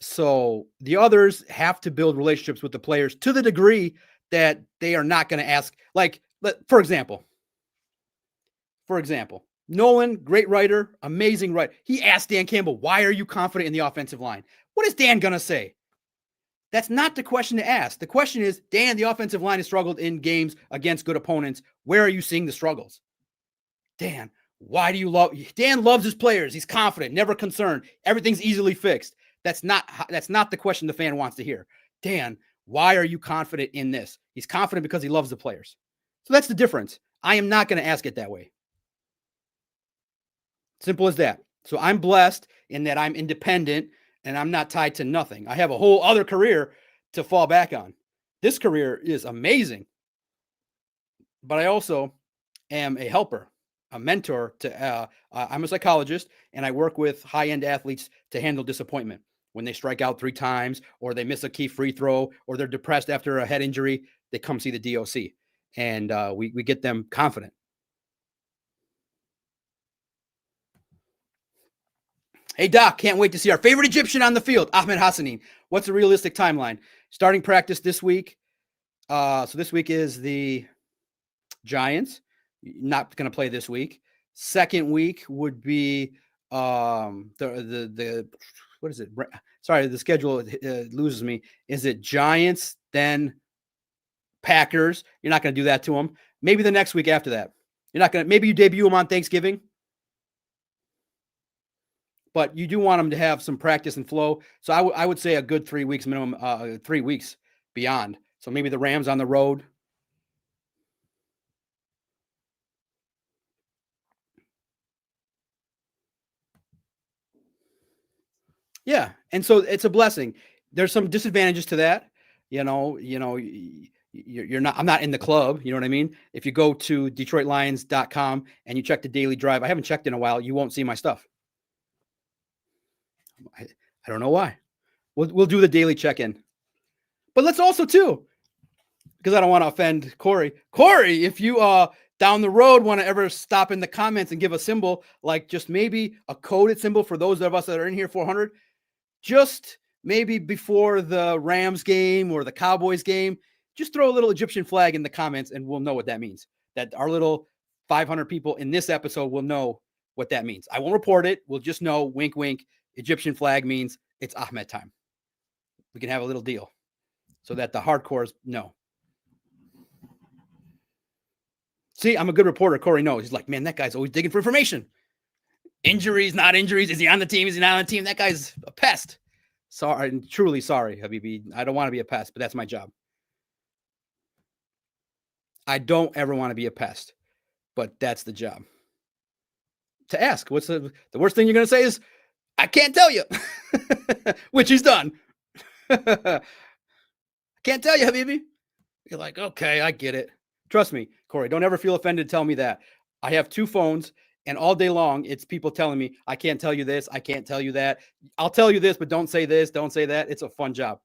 So the others have to build relationships with the players to the degree that they are not going to ask. Like, for example, Nolan, great writer, amazing writer. He asked Dan Campbell, why are you confident in the offensive line? What is Dan going to say? That's not the question to ask. The question is, Dan, the offensive line has struggled in games against good opponents. Where are you seeing the struggles? Dan, Dan loves his players. He's confident, never concerned. Everything's easily fixed. That's not the question the fan wants to hear. Dan, why are you confident in this? He's confident because he loves the players. So that's the difference. I am not going to ask it that way. Simple as that. So I'm blessed in that I'm independent and I'm not tied to nothing. I have a whole other career to fall back on. This career is amazing. But I also am a helper, a mentor I'm a psychologist, and I work with high-end athletes to handle disappointment. When they strike out 3 times or they miss a key free throw or they're depressed after a head injury, they come see the DOC and we get them confident. Hey, Doc, can't wait to see our favorite Egyptian on the field, Amon-Ra St. What's a realistic timeline? Starting practice this week. So this week is the Giants. Not going to play this week. Second week would be the what is it? Sorry, the schedule loses me. Is it Giants, then Packers? You're not going to do that to them. Maybe the next week after that. You're not going to. Maybe you debut them on Thanksgiving. But you do want them to have some practice and flow. So I would say a good 3 weeks minimum, 3 weeks beyond. So maybe the Rams on the road. Yeah, and so it's a blessing. There's some disadvantages to that. You're not. I'm not in the club. You know what I mean? If you go to DetroitLions.com and you check the daily drive, I haven't checked in a while. You won't see my stuff. I don't know why. We'll do the daily check-in. But let's also too, because I don't want to offend Corey. Corey, if you down the road want to ever stop in the comments and give a symbol, like just maybe a coded symbol for those of us that are in here 400, just maybe before the Rams game or the Cowboys game, just throw a little Egyptian flag in the comments and we'll know what that means. That our little 500 people in this episode will know what that means. I won't report it. We'll just know, wink, wink, Egyptian flag means it's Ahmed time. We can have a little deal so that the hardcores know. See, I'm a good reporter. Corey knows. He's like, man, that guy's always digging for information. Injuries, not injuries. Is he on the team? Is he not on the team? That guy's a pest. Sorry, I'm truly sorry, Habibi. I don't want to be a pest, but that's my job. I don't ever want to be a pest, but that's the job. To ask, what's the worst thing you're going to say is, I can't tell you, which he's done. I can't tell you, Habibi. You're like, okay, I get it. Trust me, Corey, don't ever feel offended. Tell me that. I have 2 phones, and all day long, it's people telling me, I can't tell you this. I can't tell you that. I'll tell you this, but don't say this. Don't say that. It's a fun job.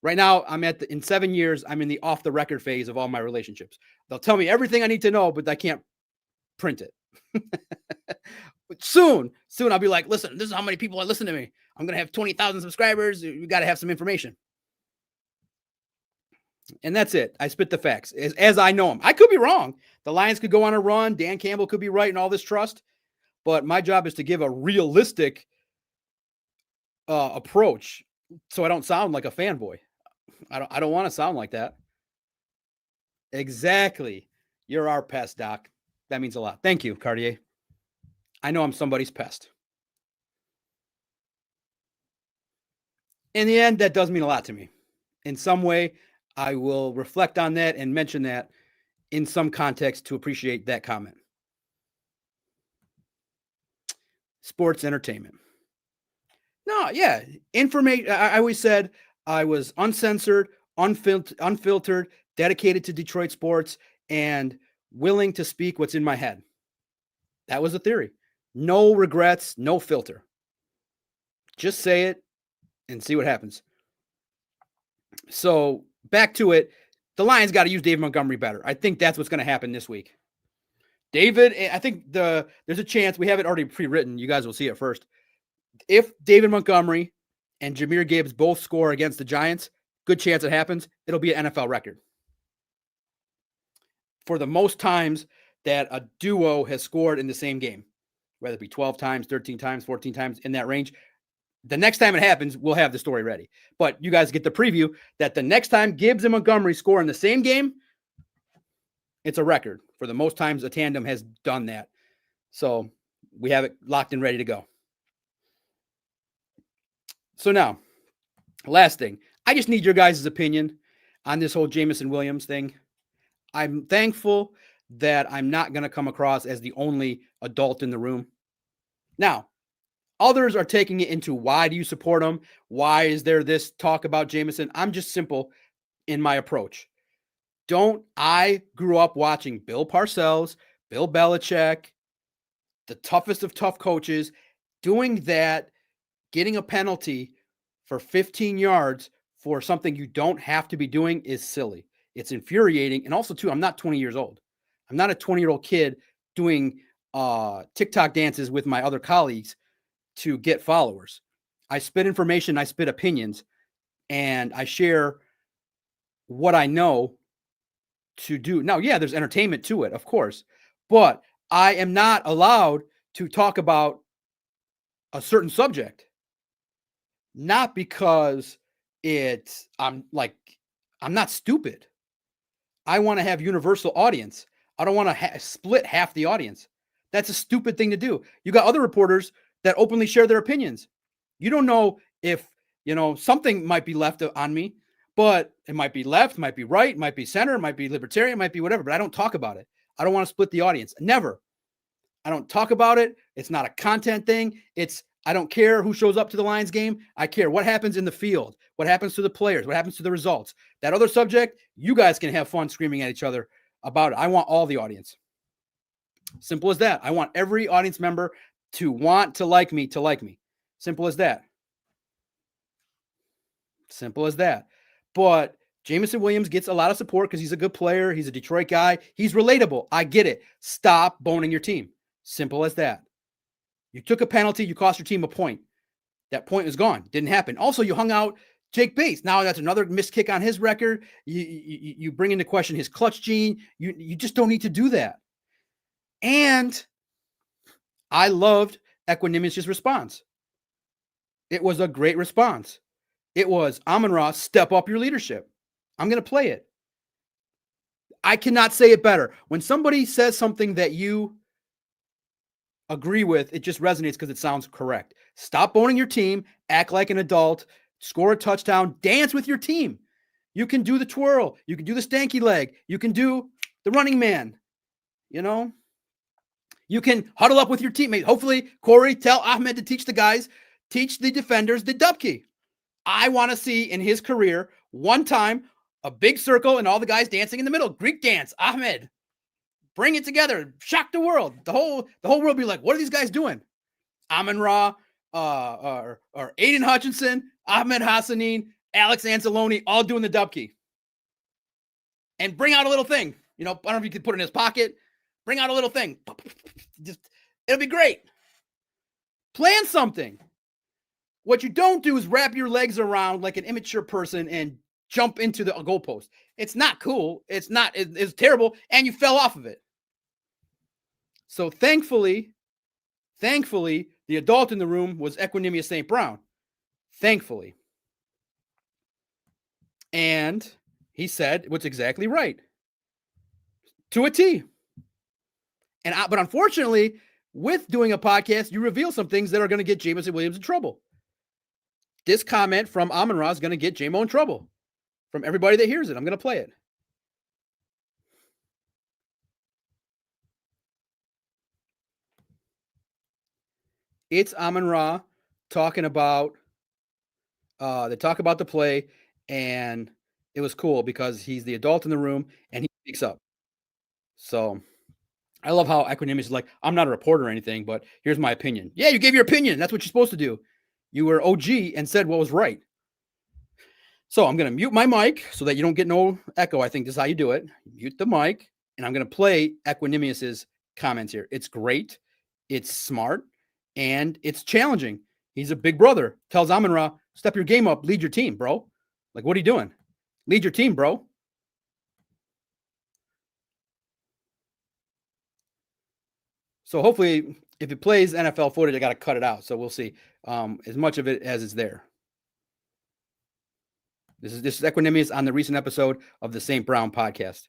Right now, in 7 years, I'm in the off the record phase of all my relationships. They'll tell me everything I need to know, but I can't print it. Soon I'll be like, listen, this is how many people are listening to me. I'm going to have 20,000 subscribers. We got to have some information. And that's it. I spit the facts as I know them. I could be wrong. The Lions could go on a run. Dan Campbell could be right in all this trust. But my job is to give a realistic approach so I don't sound like a fanboy. I don't want to sound like that. Exactly. You're our pest, Doc. That means a lot. Thank you, Cartier. I know I'm somebody's pest. In the end, that does mean a lot to me. In some way, I will reflect on that and mention that in some context to appreciate that comment. Sports entertainment. No, yeah. Information. I always said I was uncensored, unfiltered, dedicated to Detroit sports, and willing to speak what's in my head. That was the theory. No regrets, no filter. Just say it and see what happens. So back to it. The Lions got to use David Montgomery better. I think that's what's going to happen this week. David, I think there's a chance. We have it already pre-written. You guys will see it first. If David Montgomery and Jahmyr Gibbs both score against the Giants, good chance it happens. It'll be an NFL record for the most times that a duo has scored in the same game, whether it be 12 times, 13 times, 14 times, in that range. The next time it happens, we'll have the story ready. But you guys get the preview that the next time Gibbs and Montgomery score in the same game, it's a record for the most times a tandem has done that. So we have it locked and ready to go. So now, last thing. I just need your guys' opinion on this whole Jameson Williams thing. I'm thankful that I'm not going to come across as the only adult in the room. Now, others are taking it into, why do you support him? Why is there this talk about Jameson? I'm just simple in my approach. I grew up watching Bill Parcells, Bill Belichick, the toughest of tough coaches, doing that, getting a penalty for 15 yards for something you don't have to be doing is silly. It's infuriating. And also, too, I'm not 20 years old. I'm not a 20-year-old kid doing TikTok dances with my other colleagues to get followers. I spit information, I spit opinions, and I share what I know to do. Now, yeah, there's entertainment to it, of course, but I am not allowed to talk about a certain subject, not because I'm not stupid. I want to have universal audience. I don't want to split half the audience. That's a stupid thing to do. You got other reporters that openly share their opinions. You don't know if, something might be left on me, but it might be left, might be right, might be center, might be libertarian, might be whatever, but I don't talk about it. I don't want to split the audience. Never. I don't talk about it. It's not a content thing. I don't care who shows up to the Lions game. I care what happens in the field, what happens to the players, what happens to the results. That other subject, you guys can have fun screaming at each other about it. I want all the audience. Simple as that. I want every audience member to want to like me. Simple as that. Simple as that. But Jameson Williams gets a lot of support because he's a good player. He's a Detroit guy. He's relatable. I get it. Stop boning your team. Simple as that. You took a penalty. You cost your team a point. That point is gone. Didn't happen. Also, you hung out Jake Bates. Now that's another missed kick on his record. You bring into question his clutch gene. You just don't need to do that. And I loved Equanimeous' response. It was a great response. It was, Amon-Ra, step up your leadership. I'm going to play it. I cannot say it better. When somebody says something that you agree with, it just resonates because it sounds correct. Stop boning your team, act like an adult, score a touchdown, dance with your team. You can do the twirl. You can do the stanky leg. You can do the running man. You can huddle up with your teammate. Hopefully, Corey, tell Ahmed to teach the defenders the dubki. I want to see in his career one time a big circle and all the guys dancing in the middle. Greek dance. Ahmed, bring it together. Shock the world. The whole world be like, what are these guys doing? Amon-Ra, or Aiden Hutchinson, Ahmed Hassanin, Alex Anzalone, all doing the dubki. And bring out a little thing. I don't know if you could put it in his pocket. Bring out a little thing. It'll be great. Plan something. What you don't do is wrap your legs around like an immature person and jump into the goalpost. It's not cool. It's terrible. And you fell off of it. So thankfully, the adult in the room was Equanimeous St. Brown. Thankfully. And he said what's exactly right. To a T. But unfortunately, with doing a podcast, you reveal some things that are going to get Jameson Williams in trouble. This comment from Amon-Ra is going to get J-Mo in trouble. From everybody that hears it, I'm going to play it. It's Amon-Ra talking about, they talk about the play, and it was cool because he's the adult in the room, and he speaks up. So I love how Equanimeous is like, I'm not a reporter or anything, but here's my opinion. Yeah, you gave your opinion. That's what you're supposed to do. You were OG and said what was right. So I'm going to mute my mic so that you don't get no echo. I think this is how you do it. Mute the mic, and I'm going to play Equanimeous' comments here. It's great. It's smart, and it's challenging. He's a big brother. Tells Amon-Ra, step your game up. Lead your team, bro. Like, what are you doing? Lead your team, bro. So hopefully, if it plays NFL footage, I got to cut it out. So we'll see as much of it as is there. This is Equanimeous on the recent episode of the St. Brown podcast.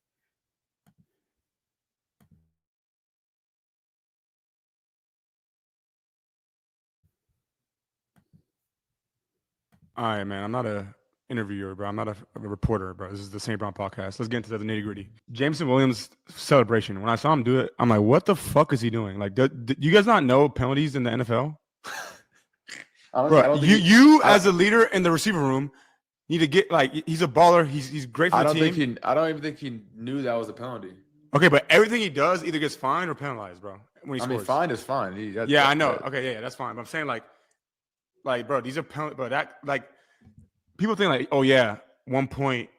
All right, man. I'm not a interviewer, bro. I'm not a reporter, bro. This is the St. Brown podcast. Let's get into the nitty gritty. Jameson Williams celebration. When I saw him do it, I'm like, what the fuck is he doing? Like, do you guys not know penalties in the NFL? Bro, you as a leader in the receiver room need to get, like, he's a baller. He's great for the team. I don't even think he knew that was a penalty. Okay, but everything he does either gets fined or penalized, bro. When he scores. Mean, fined is fine. I know. Okay, yeah, that's fine. But I'm saying, like, bro, these are penalties. Bro, that, like, people think, like, oh, yeah, 1 point.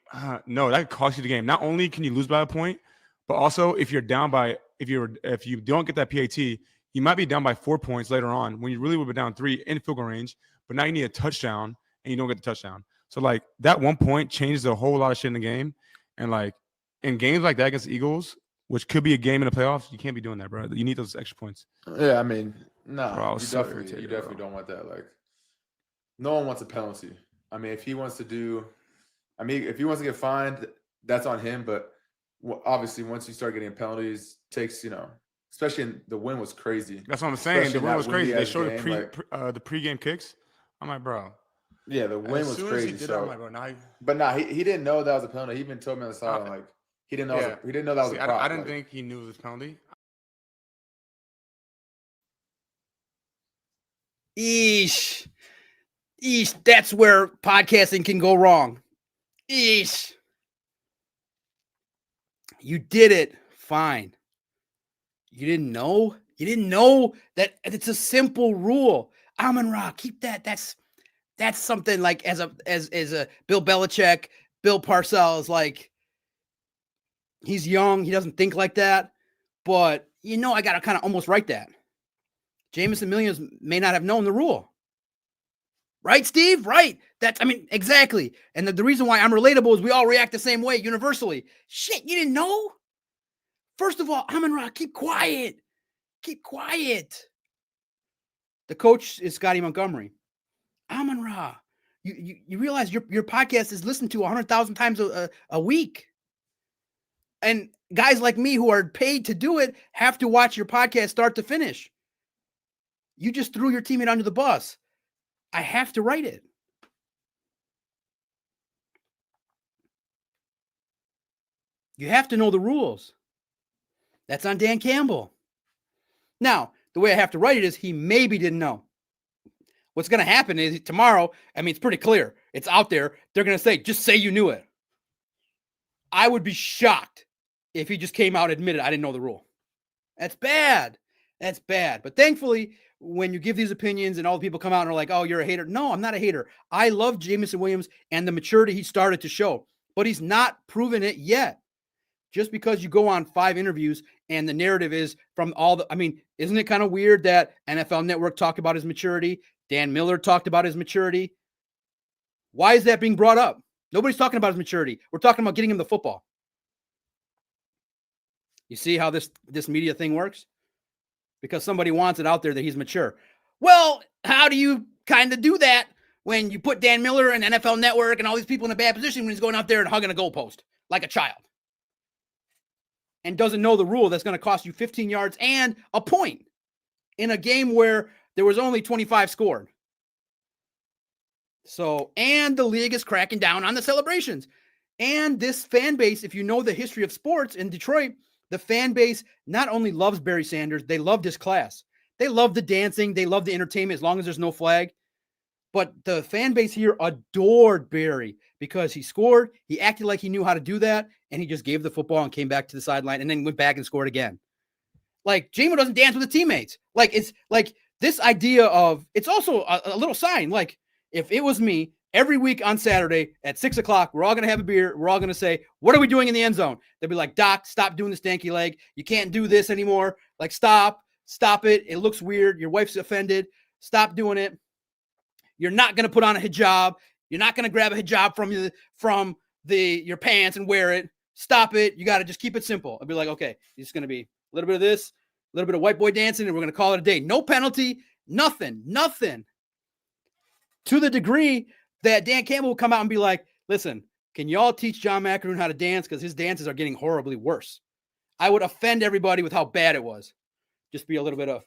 No, that could cost you the game. Not only can you lose by a point, but also if you're down by, if you don't get that PAT, You might be down by 4 points later on when you really would be down 3 in field goal range, but now you need a touchdown and you don't get the touchdown. So like that 1 point changes a whole lot of shit in the game. And like in games like that against the Eagles, which could be a game in the playoffs, you can't be doing that, bro. You need those extra points. Yeah, I mean, Bro, I no, was you so definitely irritated, don't want that. Like, no one wants a penalty. I mean, if he wants to get fined, that's on him. But obviously, once you start getting penalties, takes especially the win was crazy. That's what I'm saying. The Especially in win that was crazy. They windy-ass showed game, the pregame kicks. I'm like, bro. Yeah, the win As was soon as crazy. he did So, that, I'm like, bro, now but nah, he didn't know that was a penalty. He even told me on the sideline like he didn't know. Yeah. He didn't know that was See, a prop. I didn't like, think he knew it was penalty. Eesh. That's where podcasting can go wrong. Eesh. You did it. Fine. You didn't know? You didn't know that it's a simple rule. Amon-Ra, keep that. That's something like as a Bill Belichick, Bill Parcells, like he's young. He doesn't think like that. But I got to kind of almost write that. Jameson Williams may not have known the rule. Right, Steve? Right. Exactly. And the reason why I'm relatable is we all react the same way universally. Shit, you didn't know? First of all, Amon-Ra, keep quiet. Keep quiet. The coach is Scotty Montgomery. Amon-Ra, you realize your podcast is listened to 100,000 times a week. And guys like me who are paid to do it have to watch your podcast start to finish. You just threw your teammate under the bus. I have to write it. You have to know the rules. That's on Dan Campbell. Now, the way I have to write it is he maybe didn't know. What's going to happen is tomorrow, it's pretty clear. It's out there. They're going to say, just say you knew it. I would be shocked if he just came out and admitted I didn't know the rule. That's bad. That's bad. But thankfully, when you give these opinions and all the people come out and are like, oh, you're a hater. No, I'm not a hater. I love Jameson Williams and the maturity he started to show, but he's not proven it yet. Just because you go on 5 interviews and the narrative is from isn't it kind of weird that NFL Network talked about his maturity? Dan Miller talked about his maturity. Why is that being brought up? Nobody's talking about his maturity. We're talking about getting him the football. You see how this media thing works? Because somebody wants it out there that he's mature. Well, how do you kind of do that when you put Dan Miller and NFL Network and all these people in a bad position when he's going out there and hugging a goalpost like a child? And doesn't know the rule that's going to cost you 15 yards and a point in a game where there was only 25 scored. So, and the league is cracking down on the celebrations. And this fan base, if you know the history of sports in Detroit, the fan base not only loves Barry Sanders, they love this class. They love the dancing. They love the entertainment as long as there's no flag. But the fan base here adored Barry because he scored. He acted like he knew how to do that. And he just gave the football and came back to the sideline and then went back and scored again. Like, Jamo doesn't dance with his teammates. Like, it's like this idea of, it's also a little sign. Like, if it was me, every week on Saturday at 6 o'clock, we're all going to have a beer. We're all going to say, what are we doing in the end zone? They'll be like, Doc, stop doing the stanky leg. You can't do this anymore. Like, stop it. It looks weird. Your wife's offended. Stop doing it. You're not going to put on a hijab. You're not going to grab a hijab from your pants and wear it. Stop it. You got to just keep it simple. I'll be like, okay, it's going to be a little bit of this, a little bit of white boy dancing, and we're going to call it a day. No penalty, nothing. To the degree that Dan Campbell will come out and be like, listen, can y'all teach John Macaroon how to dance? Because his dances are getting horribly worse. I would offend everybody with how bad it was. Just be a little bit of,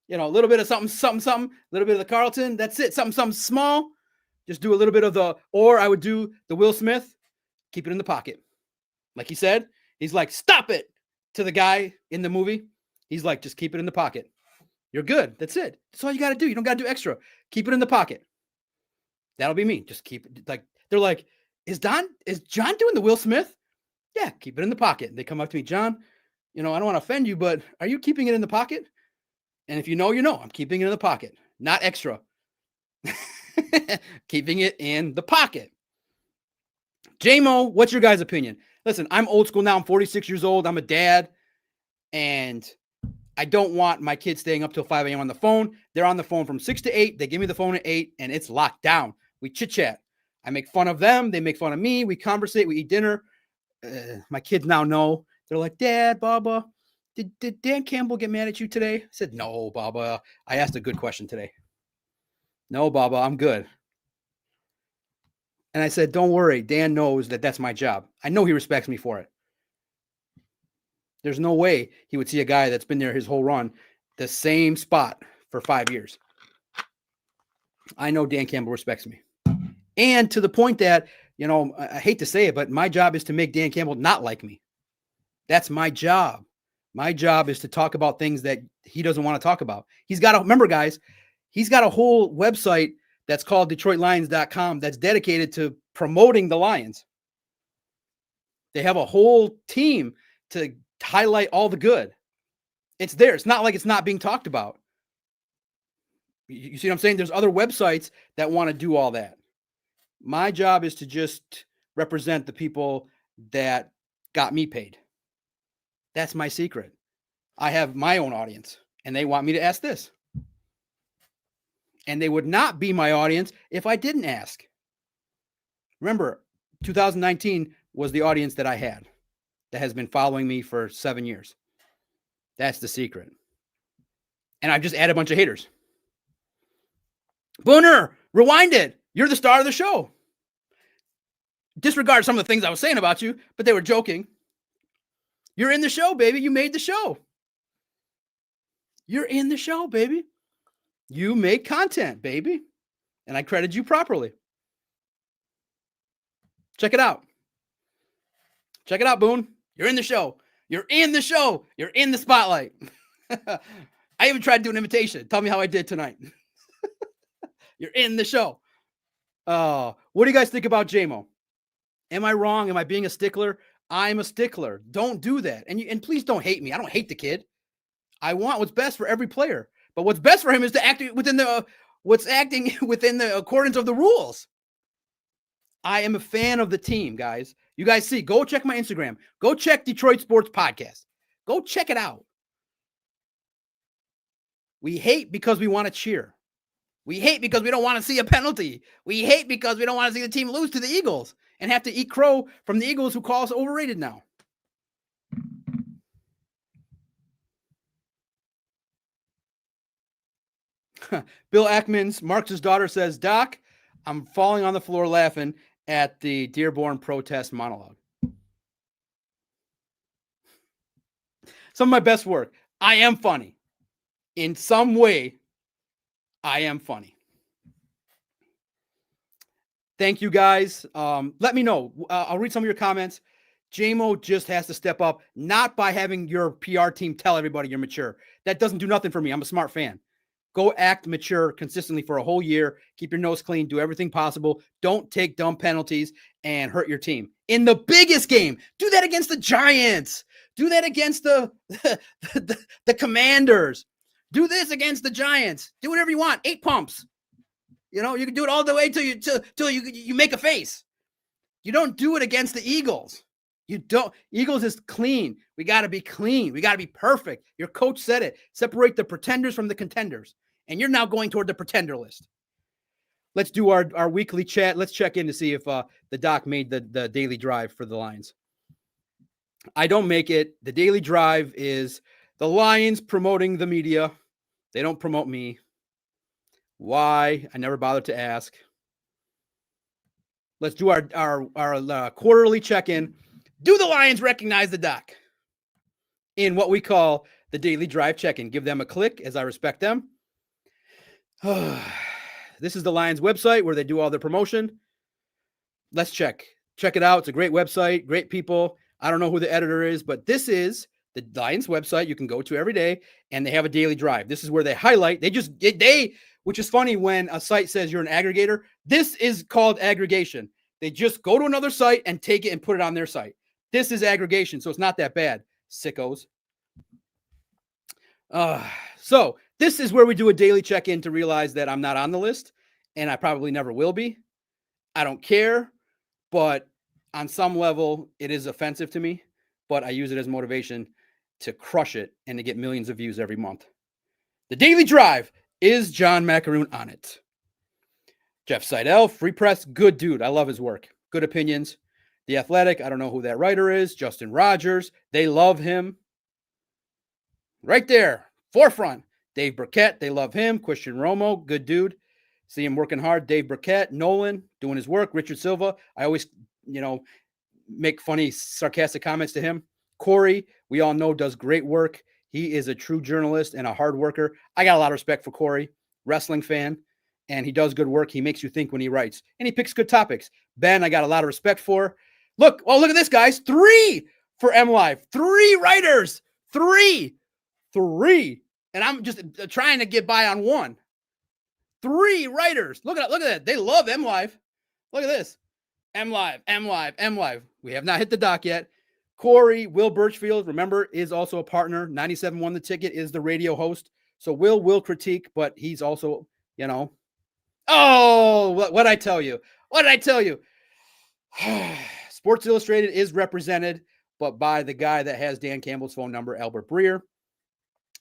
a little bit of something, a little bit of the Carlton. That's it. Something small. Just do a little bit of or I would do the Will Smith, keep it in the pocket. Like he said, he's like, stop it to the guy in the movie. He's like, just keep it in the pocket. You're good. That's it. That's all you got to do. You don't got to do extra. Keep it in the pocket. That'll be me. Just keep it. Like, they're like, is John doing the Will Smith? Yeah, keep it in the pocket. They come up to me, John, I don't want to offend you, but are you keeping it in the pocket? And if you know, I'm keeping it in the pocket, not extra. Keeping it in the pocket. Jamo, what's your guys' opinion? Listen, I'm old school now. I'm 46 years old. I'm a dad. And I don't want my kids staying up till 5 a.m. on the phone. They're on the phone from 6 to 8. They give me the phone at 8, and it's locked down. We chit-chat. I make fun of them. They make fun of me. We conversate. We eat dinner. My kids now know. They're like, Dad, Baba, did Dan Campbell get mad at you today? I said, no, Baba. I asked a good question today. No, Baba, I'm good. And I said, don't worry. Dan knows that that's my job. I know he respects me for it. There's no way he would see a guy that's been there his whole run, the same spot for 5 years. I know Dan Campbell respects me. And to the point that, I hate to say it, but my job is to make Dan Campbell not like me. That's my job. My job is to talk about things that he doesn't want to talk about. Remember, guys, he's got a whole website that's called DetroitLions.com that's dedicated to promoting the Lions. They have a whole team to highlight all the good. It's there. It's not like it's not being talked about. You see what I'm saying? There's other websites that want to do all that. My job is to just represent the people that got me paid. That's my secret. I have my own audience, and they want me to ask this. And they would not be my audience if I didn't ask. Remember, 2019 was the audience that I had that has been following me for 7 years. That's the secret. And I've just added a bunch of haters. Booner, rewind it. You're the star of the show. Disregard some of the things I was saying about you, but they were joking. You're in the show, baby. You made the show. You're in the show, baby. You make content, baby. And I credit you properly. Check it out. Check it out, Boone. You're in the show. You're in the show. You're in the spotlight. I even tried to do an imitation. Tell me how I did tonight. You're in the show. What do you guys think about JMO? Am I wrong? Am I being a stickler? I'm a stickler. Don't do that. And please don't hate me. I don't hate the kid. I want what's best for every player. But what's best for him is to act within the accordance of the rules. I am a fan of the team, guys. You guys see, go check my Instagram. Go check Detroit Sports Podcast. Go check it out. We hate because we want to cheer. We hate because we don't want to see a penalty. We hate because we don't want to see the team lose to the Eagles and have to eat crow from the Eagles who call us overrated now. Bill Ackman's Marx's daughter says, Doc, I'm falling on the floor laughing at the Dearborn protest monologue. Some of my best work. I am funny. In some way, I am funny. Thank you, guys. Let me know. I'll read some of your comments. JMO just has to step up, not by having your PR team tell everybody you're mature. That doesn't do nothing for me. I'm a smart fan. Go act mature consistently for a whole year. Keep your nose clean. Do everything possible. Don't take dumb penalties and hurt your team. In the biggest game, do that against the Giants. Do that against the Commanders. Do this against the Giants. Do whatever you want. 8 pumps. You can do it all the way till you make a face. You don't do it against the Eagles. You don't. Eagles is clean. We got to be clean. We got to be perfect. Your coach said it. Separate the pretenders from the contenders. And you're now going toward the pretender list. Let's do our weekly chat. Let's check in to see if the doc made the daily drive for the Lions. I don't make it. The daily drive is the Lions promoting the media. They don't promote me. Why? I never bothered to ask. Let's do our quarterly check-in. Do the Lions recognize the doc in what we call the daily drive check-in? Give them a click as I respect them. This is the Lions website where they do all their promotion. Let's check it out. It's a great website, great people. I don't know who the editor is, but this is the Lions website you can go to every day, and they have a daily drive. This is where they highlight. Which is funny when a site says you're an aggregator. This is called aggregation. They just go to another site and take it and put it on their site. This is aggregation, so it's not that bad, sickos. So this is where we do a daily check-in to realize that I'm not on the list, and I probably never will be. I don't care, but on some level, it is offensive to me, but I use it as motivation. to crush it and to get millions of views every month. The Daily Drive, is John Macaroon on it? Jeff Seidel, Free Press, good dude. I love his work. Good opinions. The Athletic, I don't know who that writer is. Justin Rogers, they love him. Right there, forefront. Dave Burkett, they love him. Christian Romo, good dude. See him working hard. Dave Burkett, Nolan, doing his work. Richard Silva, I always, make funny, sarcastic comments to him. Corey, we all know, does great work. He is a true journalist and a hard worker. I got a lot of respect for Corey, wrestling fan, and he does good work. He makes you think when he writes, and he picks good topics. Ben, I got a lot of respect for. Look at this, guys. 3 for MLive. 3 writers. 3. And I'm just trying to get by on 1. 3 writers. Look at that. They love MLive. Look at this. MLive. We have not hit the dock yet. Corey, Will Birchfield, remember, is also a partner. 97 won the ticket, is the radio host. So Will critique, but he's also, Oh, what'd I tell you? Sports Illustrated is represented, but by the guy that has Dan Campbell's phone number, Albert Breer.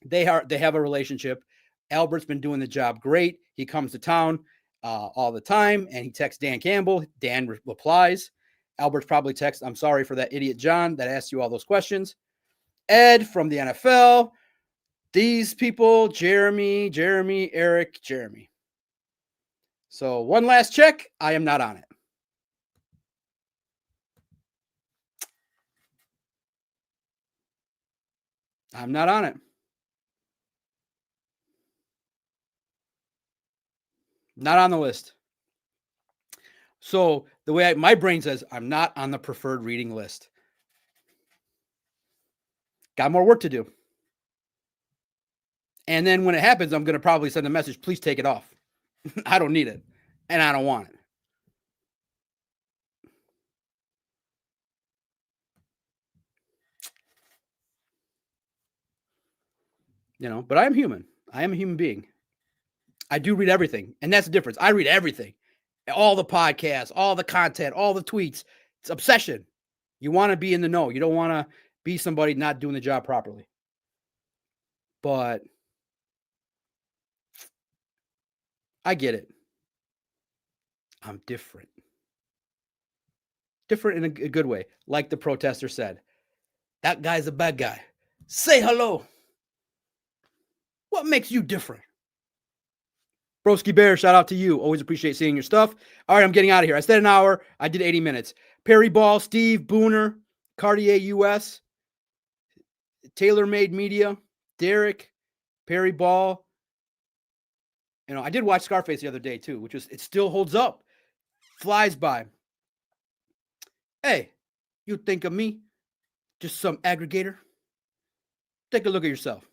They have a relationship. Albert's been doing the job great. He comes to town all the time, and he texts Dan Campbell. Dan replies. Albert's probably texts, I'm sorry for that idiot John that asked you all those questions. Ed from the NFL. These people, Jeremy, Eric, Jeremy. So one last check. I am not on it. I'm not on it. Not on the list. So the way my brain says, I'm not on the preferred reading list. Got more work to do. And then when it happens, I'm going to probably send a message, please take it off. I don't need it. And I don't want it. But I am human. I am a human being. I do read everything. And that's the difference. I read everything. All the podcasts, all the content, all the tweets. It's obsession. You want to be in the know. You don't want to be somebody not doing the job properly. But I get it. I'm different. Different in a good way. Like the protester said. That guy's a bad guy. Say hello. What makes you different? Broski Bear, shout out to you. Always appreciate seeing your stuff. All right, I'm getting out of here. I said an hour. I did 80 minutes. Perry Ball, Steve Booner, Cartier US, TaylorMade Media, Derek, Perry Ball. I did watch Scarface the other day too, it still holds up. Flies by. Hey, you think of me? Just some aggregator? Take a look at yourself.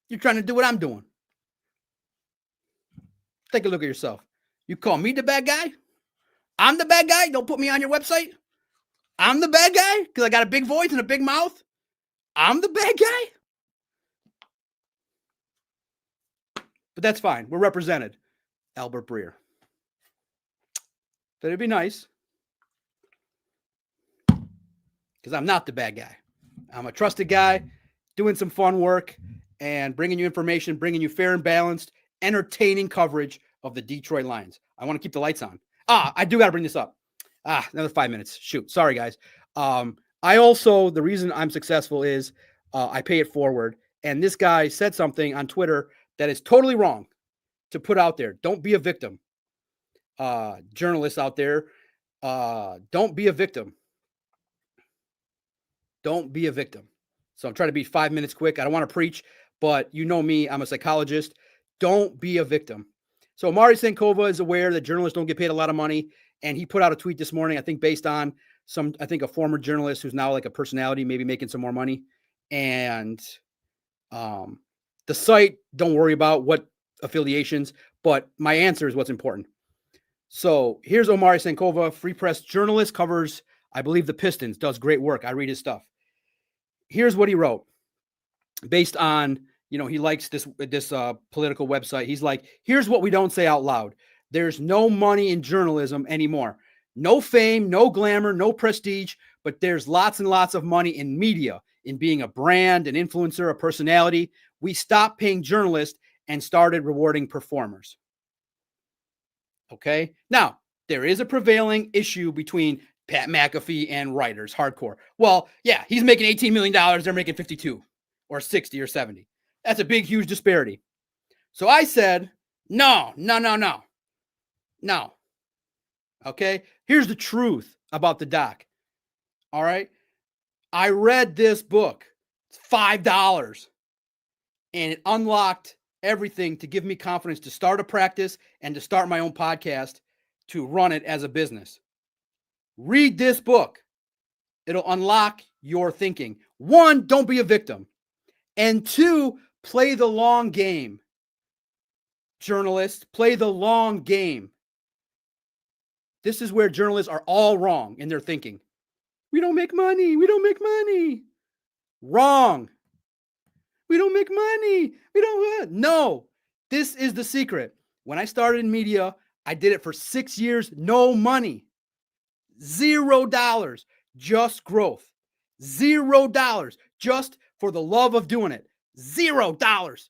You're trying to do what I'm doing. Take a look at yourself. You call me the bad guy? I'm the bad guy? Don't put me on your website? I'm the bad guy? Because I got a big voice and a big mouth? I'm the bad guy? But that's fine. We're represented. Albert Breer. But it'd be nice. Because I'm not the bad guy. I'm a trusted guy doing some fun work and bringing you information, bringing you fair and balanced, entertaining coverage of the Detroit Lions. I want to keep the lights on. I do got to bring this up. Another 5 minutes. Shoot. Sorry, guys. The reason I'm successful is I pay it forward. And this guy said something on Twitter that is totally wrong to put out there. Don't be a victim. Journalists out there, don't be a victim. Don't be a victim. So I'm trying to be 5 minutes quick. I don't want to preach, but you know me, I'm a psychologist. Don't be a victim. So Amon-Ra St. is aware that journalists don't get paid a lot of money. And he put out a tweet this morning, I think based on a former journalist who's now like a personality, maybe making some more money. And the site, don't worry about what affiliations, but my answer is what's important. So here's Amon-Ra St. Free Press journalist, covers, I believe, the Pistons, does great work. I read his stuff. Here's what he wrote based on, he likes this political website. He's like, here's what we don't say out loud. There's no money in journalism anymore. No fame, no glamour, no prestige, but there's lots and lots of money in media, in being a brand, an influencer, a personality. We stopped paying journalists and started rewarding performers. Okay. Now, there is a prevailing issue between Pat McAfee and writers, hardcore. Well, yeah, he's making $18 million. They're making 52 or 60 or 70. That's a big, huge disparity. So I said, no. Okay. Here's the truth about the doc. All right. I read this book. It's $5 and it unlocked everything to give me confidence to start a practice and to start my own podcast, to run it as a business. Read this book. It'll unlock your thinking. 1, don't be a victim. And 2, play the long game. Journalists, play the long game. This is where journalists are all wrong in their thinking. We don't make money. We don't make money. Wrong. We don't make money. We don't. No, this is the secret. When I started in media, I did it for 6 years. No money. $0. Just growth. $0. Just for the love of doing it. $0.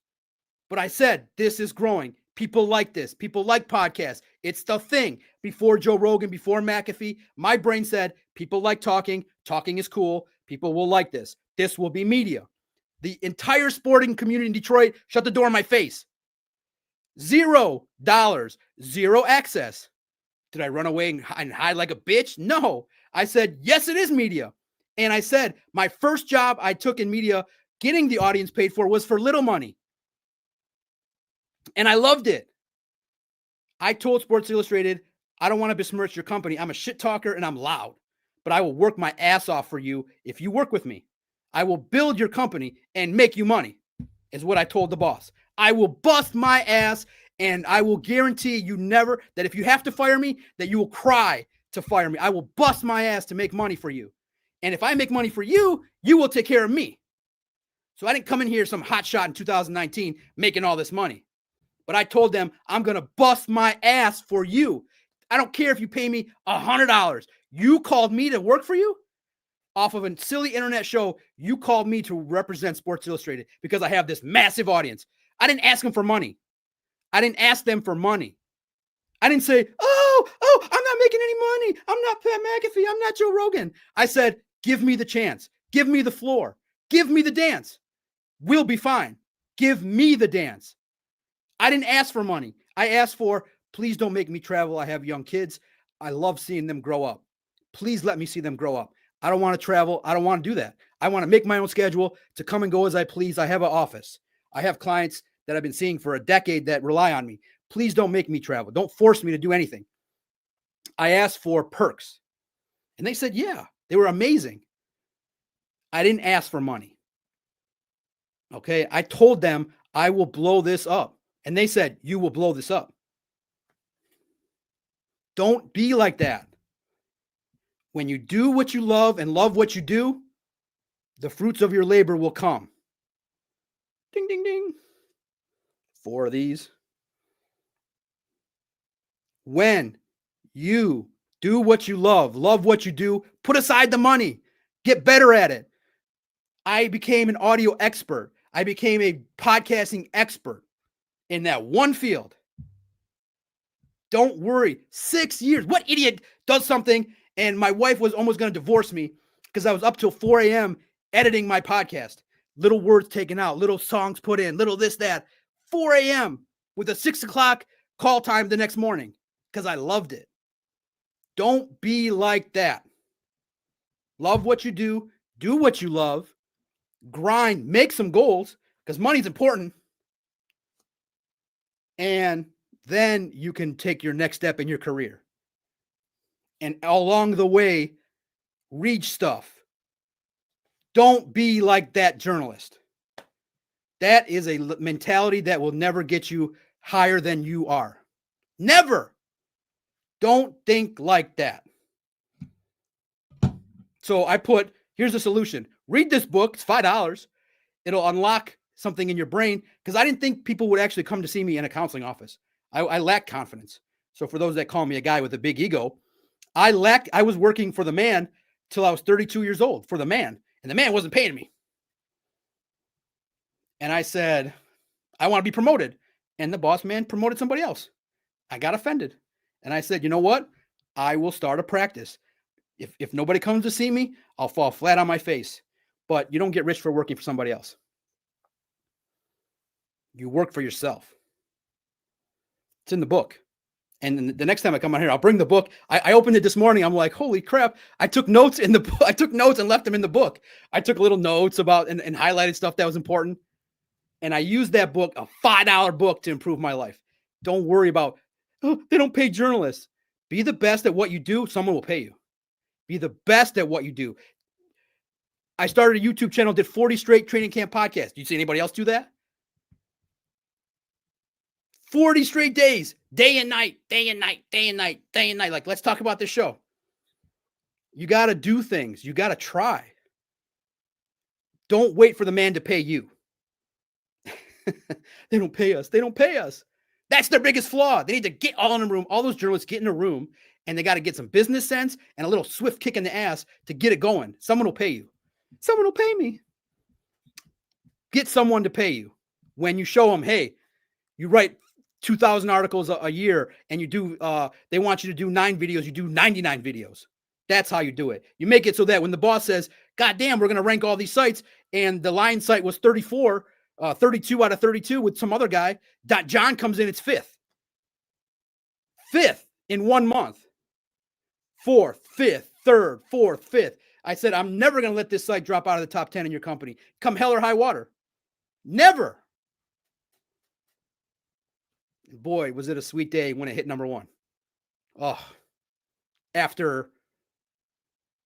But I said, this is growing. People like this. People like podcasts. It's the thing. Before Joe Rogan, before McAfee, my brain said, people like talking. Talking is cool. People will like this. This will be media. The entire sporting community in Detroit shut the door in my face. $0. 0 access. Did I run away and hide like a bitch? No. I said, yes, it is media. And I said, my first job I took in media, getting the audience paid for, was for little money. And I loved it. I told Sports Illustrated, I don't want to besmirch your company. I'm a shit talker and I'm loud, but I will work my ass off for you if you work with me. I will build your company and make you money, is what I told the boss. I will bust my ass and I will guarantee you never, that if you have to fire me, that you will cry to fire me. I will bust my ass to make money for you. And if I make money for you, you will take care of me. So I didn't come in here some hot shot in 2019 making all this money. But I told them, I'm going to bust my ass for you. I don't care if you pay me $100. You called me to work for you? Off of a silly internet show, you called me to represent Sports Illustrated because I have this massive audience. I didn't ask them for money. I didn't ask them for money. I didn't say, oh, I'm not making any money. I'm not Pat McAfee. I'm not Joe Rogan. I said, give me the chance. Give me the floor. Give me the dance. We'll be fine. Give me the dance. I didn't ask for money. I asked for, please don't make me travel. I have young kids. I love seeing them grow up. Please let me see them grow up. I don't want to travel. I don't want to do that. I want to make my own schedule to come and go as I please. I have an office. I have clients that I've been seeing for a decade that rely on me. Please don't make me travel. Don't force me to do anything. I asked for perks. And they said, yeah, they were amazing. I didn't ask for money. Okay. I told them I will blow this up. And they said, you will blow this up. Don't be like that. When you do what you love and love what you do, the fruits of your labor will come. Ding, ding, ding. 4 of these. When you do what you love what you do, put aside the money, get better at it. I became an audio expert. I became a podcasting expert in that one field. Don't worry. 6 years. What idiot does something? And my wife was almost going to divorce me because I was up till 4 a.m. editing my podcast. Little words taken out, little songs put in, little this, that. 4 a.m. with a 6 o'clock call time the next morning because I loved it. Don't be like that. Love what you do what you love, grind, make some goals because money's important. And then you can take your next step in your career. And along the way, read stuff. Don't be like that journalist. That is a mentality that will never get you higher than you are. Never. Don't think like that. So I put, here's the solution. Read this book. It's $5. It'll unlock something in your brain because I didn't think people would actually come to see me in a counseling office. I lack confidence. So for those that call me a guy with a big ego, I was working for the man till I was 32 years old for the man, and the man wasn't paying me. And I said, I want to be promoted. And the boss man promoted somebody else. I got offended. And I said, you know what? I will start a practice. If nobody comes to see me, I'll fall flat on my face. But you don't get rich for working for somebody else. You work for yourself. It's in the book. And the next time I come on here, I'll bring the book. I opened it this morning. I'm like, holy crap. I took notes in the book. I took notes and left them in the book. I took little notes about and highlighted stuff that was important. And I used that book, a $5 book, to improve my life. Don't worry about, oh, they don't pay journalists. Be the best at what you do. Someone will pay you. Be the best at what you do. I started a YouTube channel, did 40 straight training camp podcasts. Do you see anybody else do that? 40 straight days, day and night, day and night, day and night, day and night. Like, let's talk about this show. You got to do things. You got to try. Don't wait for the man to pay you. They don't pay us. They don't pay us. That's their biggest flaw. They need to get all in a room. All those journalists get in a room, and they got to get some business sense and a little swift kick in the ass to get it going. Someone will pay you. Someone will pay me. Get someone to pay you. When you show them, hey, you write 2,000 articles a year, and you do, they want you to do 9 videos, you do 99 videos. That's how you do it. You make it so that when the boss says, God damn, we're going to rank all these sites, and the Lion site was 34, 32 out of 32 with some other guy, John comes in, it's 5th. 5th in 1 month. 4th, 5th, 3rd, 4th, 5th. I said, I'm never going to let this site drop out of the top 10 in your company. Come hell or high water. Never. Boy, was it a sweet day when it hit number 1. Oh, after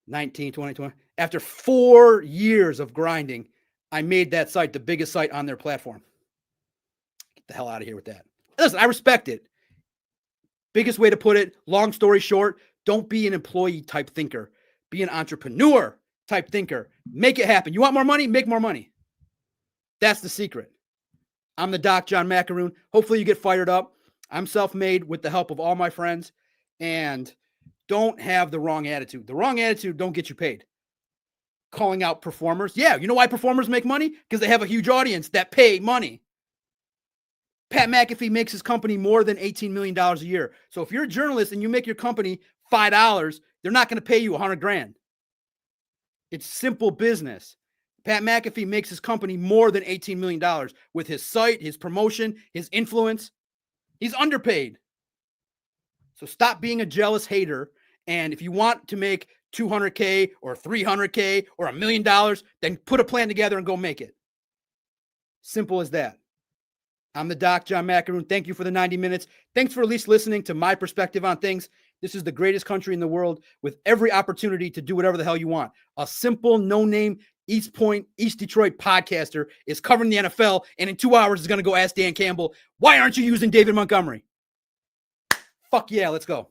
19, 20, 20, after 4 years of grinding, I made that site the biggest site on their platform. Get the hell out of here with that. Listen, I respect it. Biggest way to put it, long story short, don't be an employee type thinker. Be an entrepreneur type thinker. Make it happen. You want more money? Make more money. That's the secret. I'm the Doc, John Macaroon. Hopefully you get fired up. I'm self-made with the help of all my friends. And don't have the wrong attitude. The wrong attitude don't get you paid. Calling out performers. Yeah, you know why performers make money? Because they have a huge audience that pay money. Pat McAfee makes his company more than $18 million a year. So if you're a journalist and you make your company $5, they're not going to pay you $100,000. It's simple business. Pat McAfee makes his company more than $18 million with his site, his promotion, his influence. He's underpaid. So stop being a jealous hater. And if you want to make $200K or $300K or $1 million, then put a plan together and go make it. Simple as that. I'm the Doc, John Macaroon. Thank you for the 90 minutes. Thanks for at least listening to my perspective on things. This is the greatest country in the world with every opportunity to do whatever the hell you want. A simple, no-name, East Point, East Detroit podcaster is covering the NFL, and in 2 hours is going to go ask Dan Campbell, why aren't you using David Montgomery? Fuck yeah, let's go.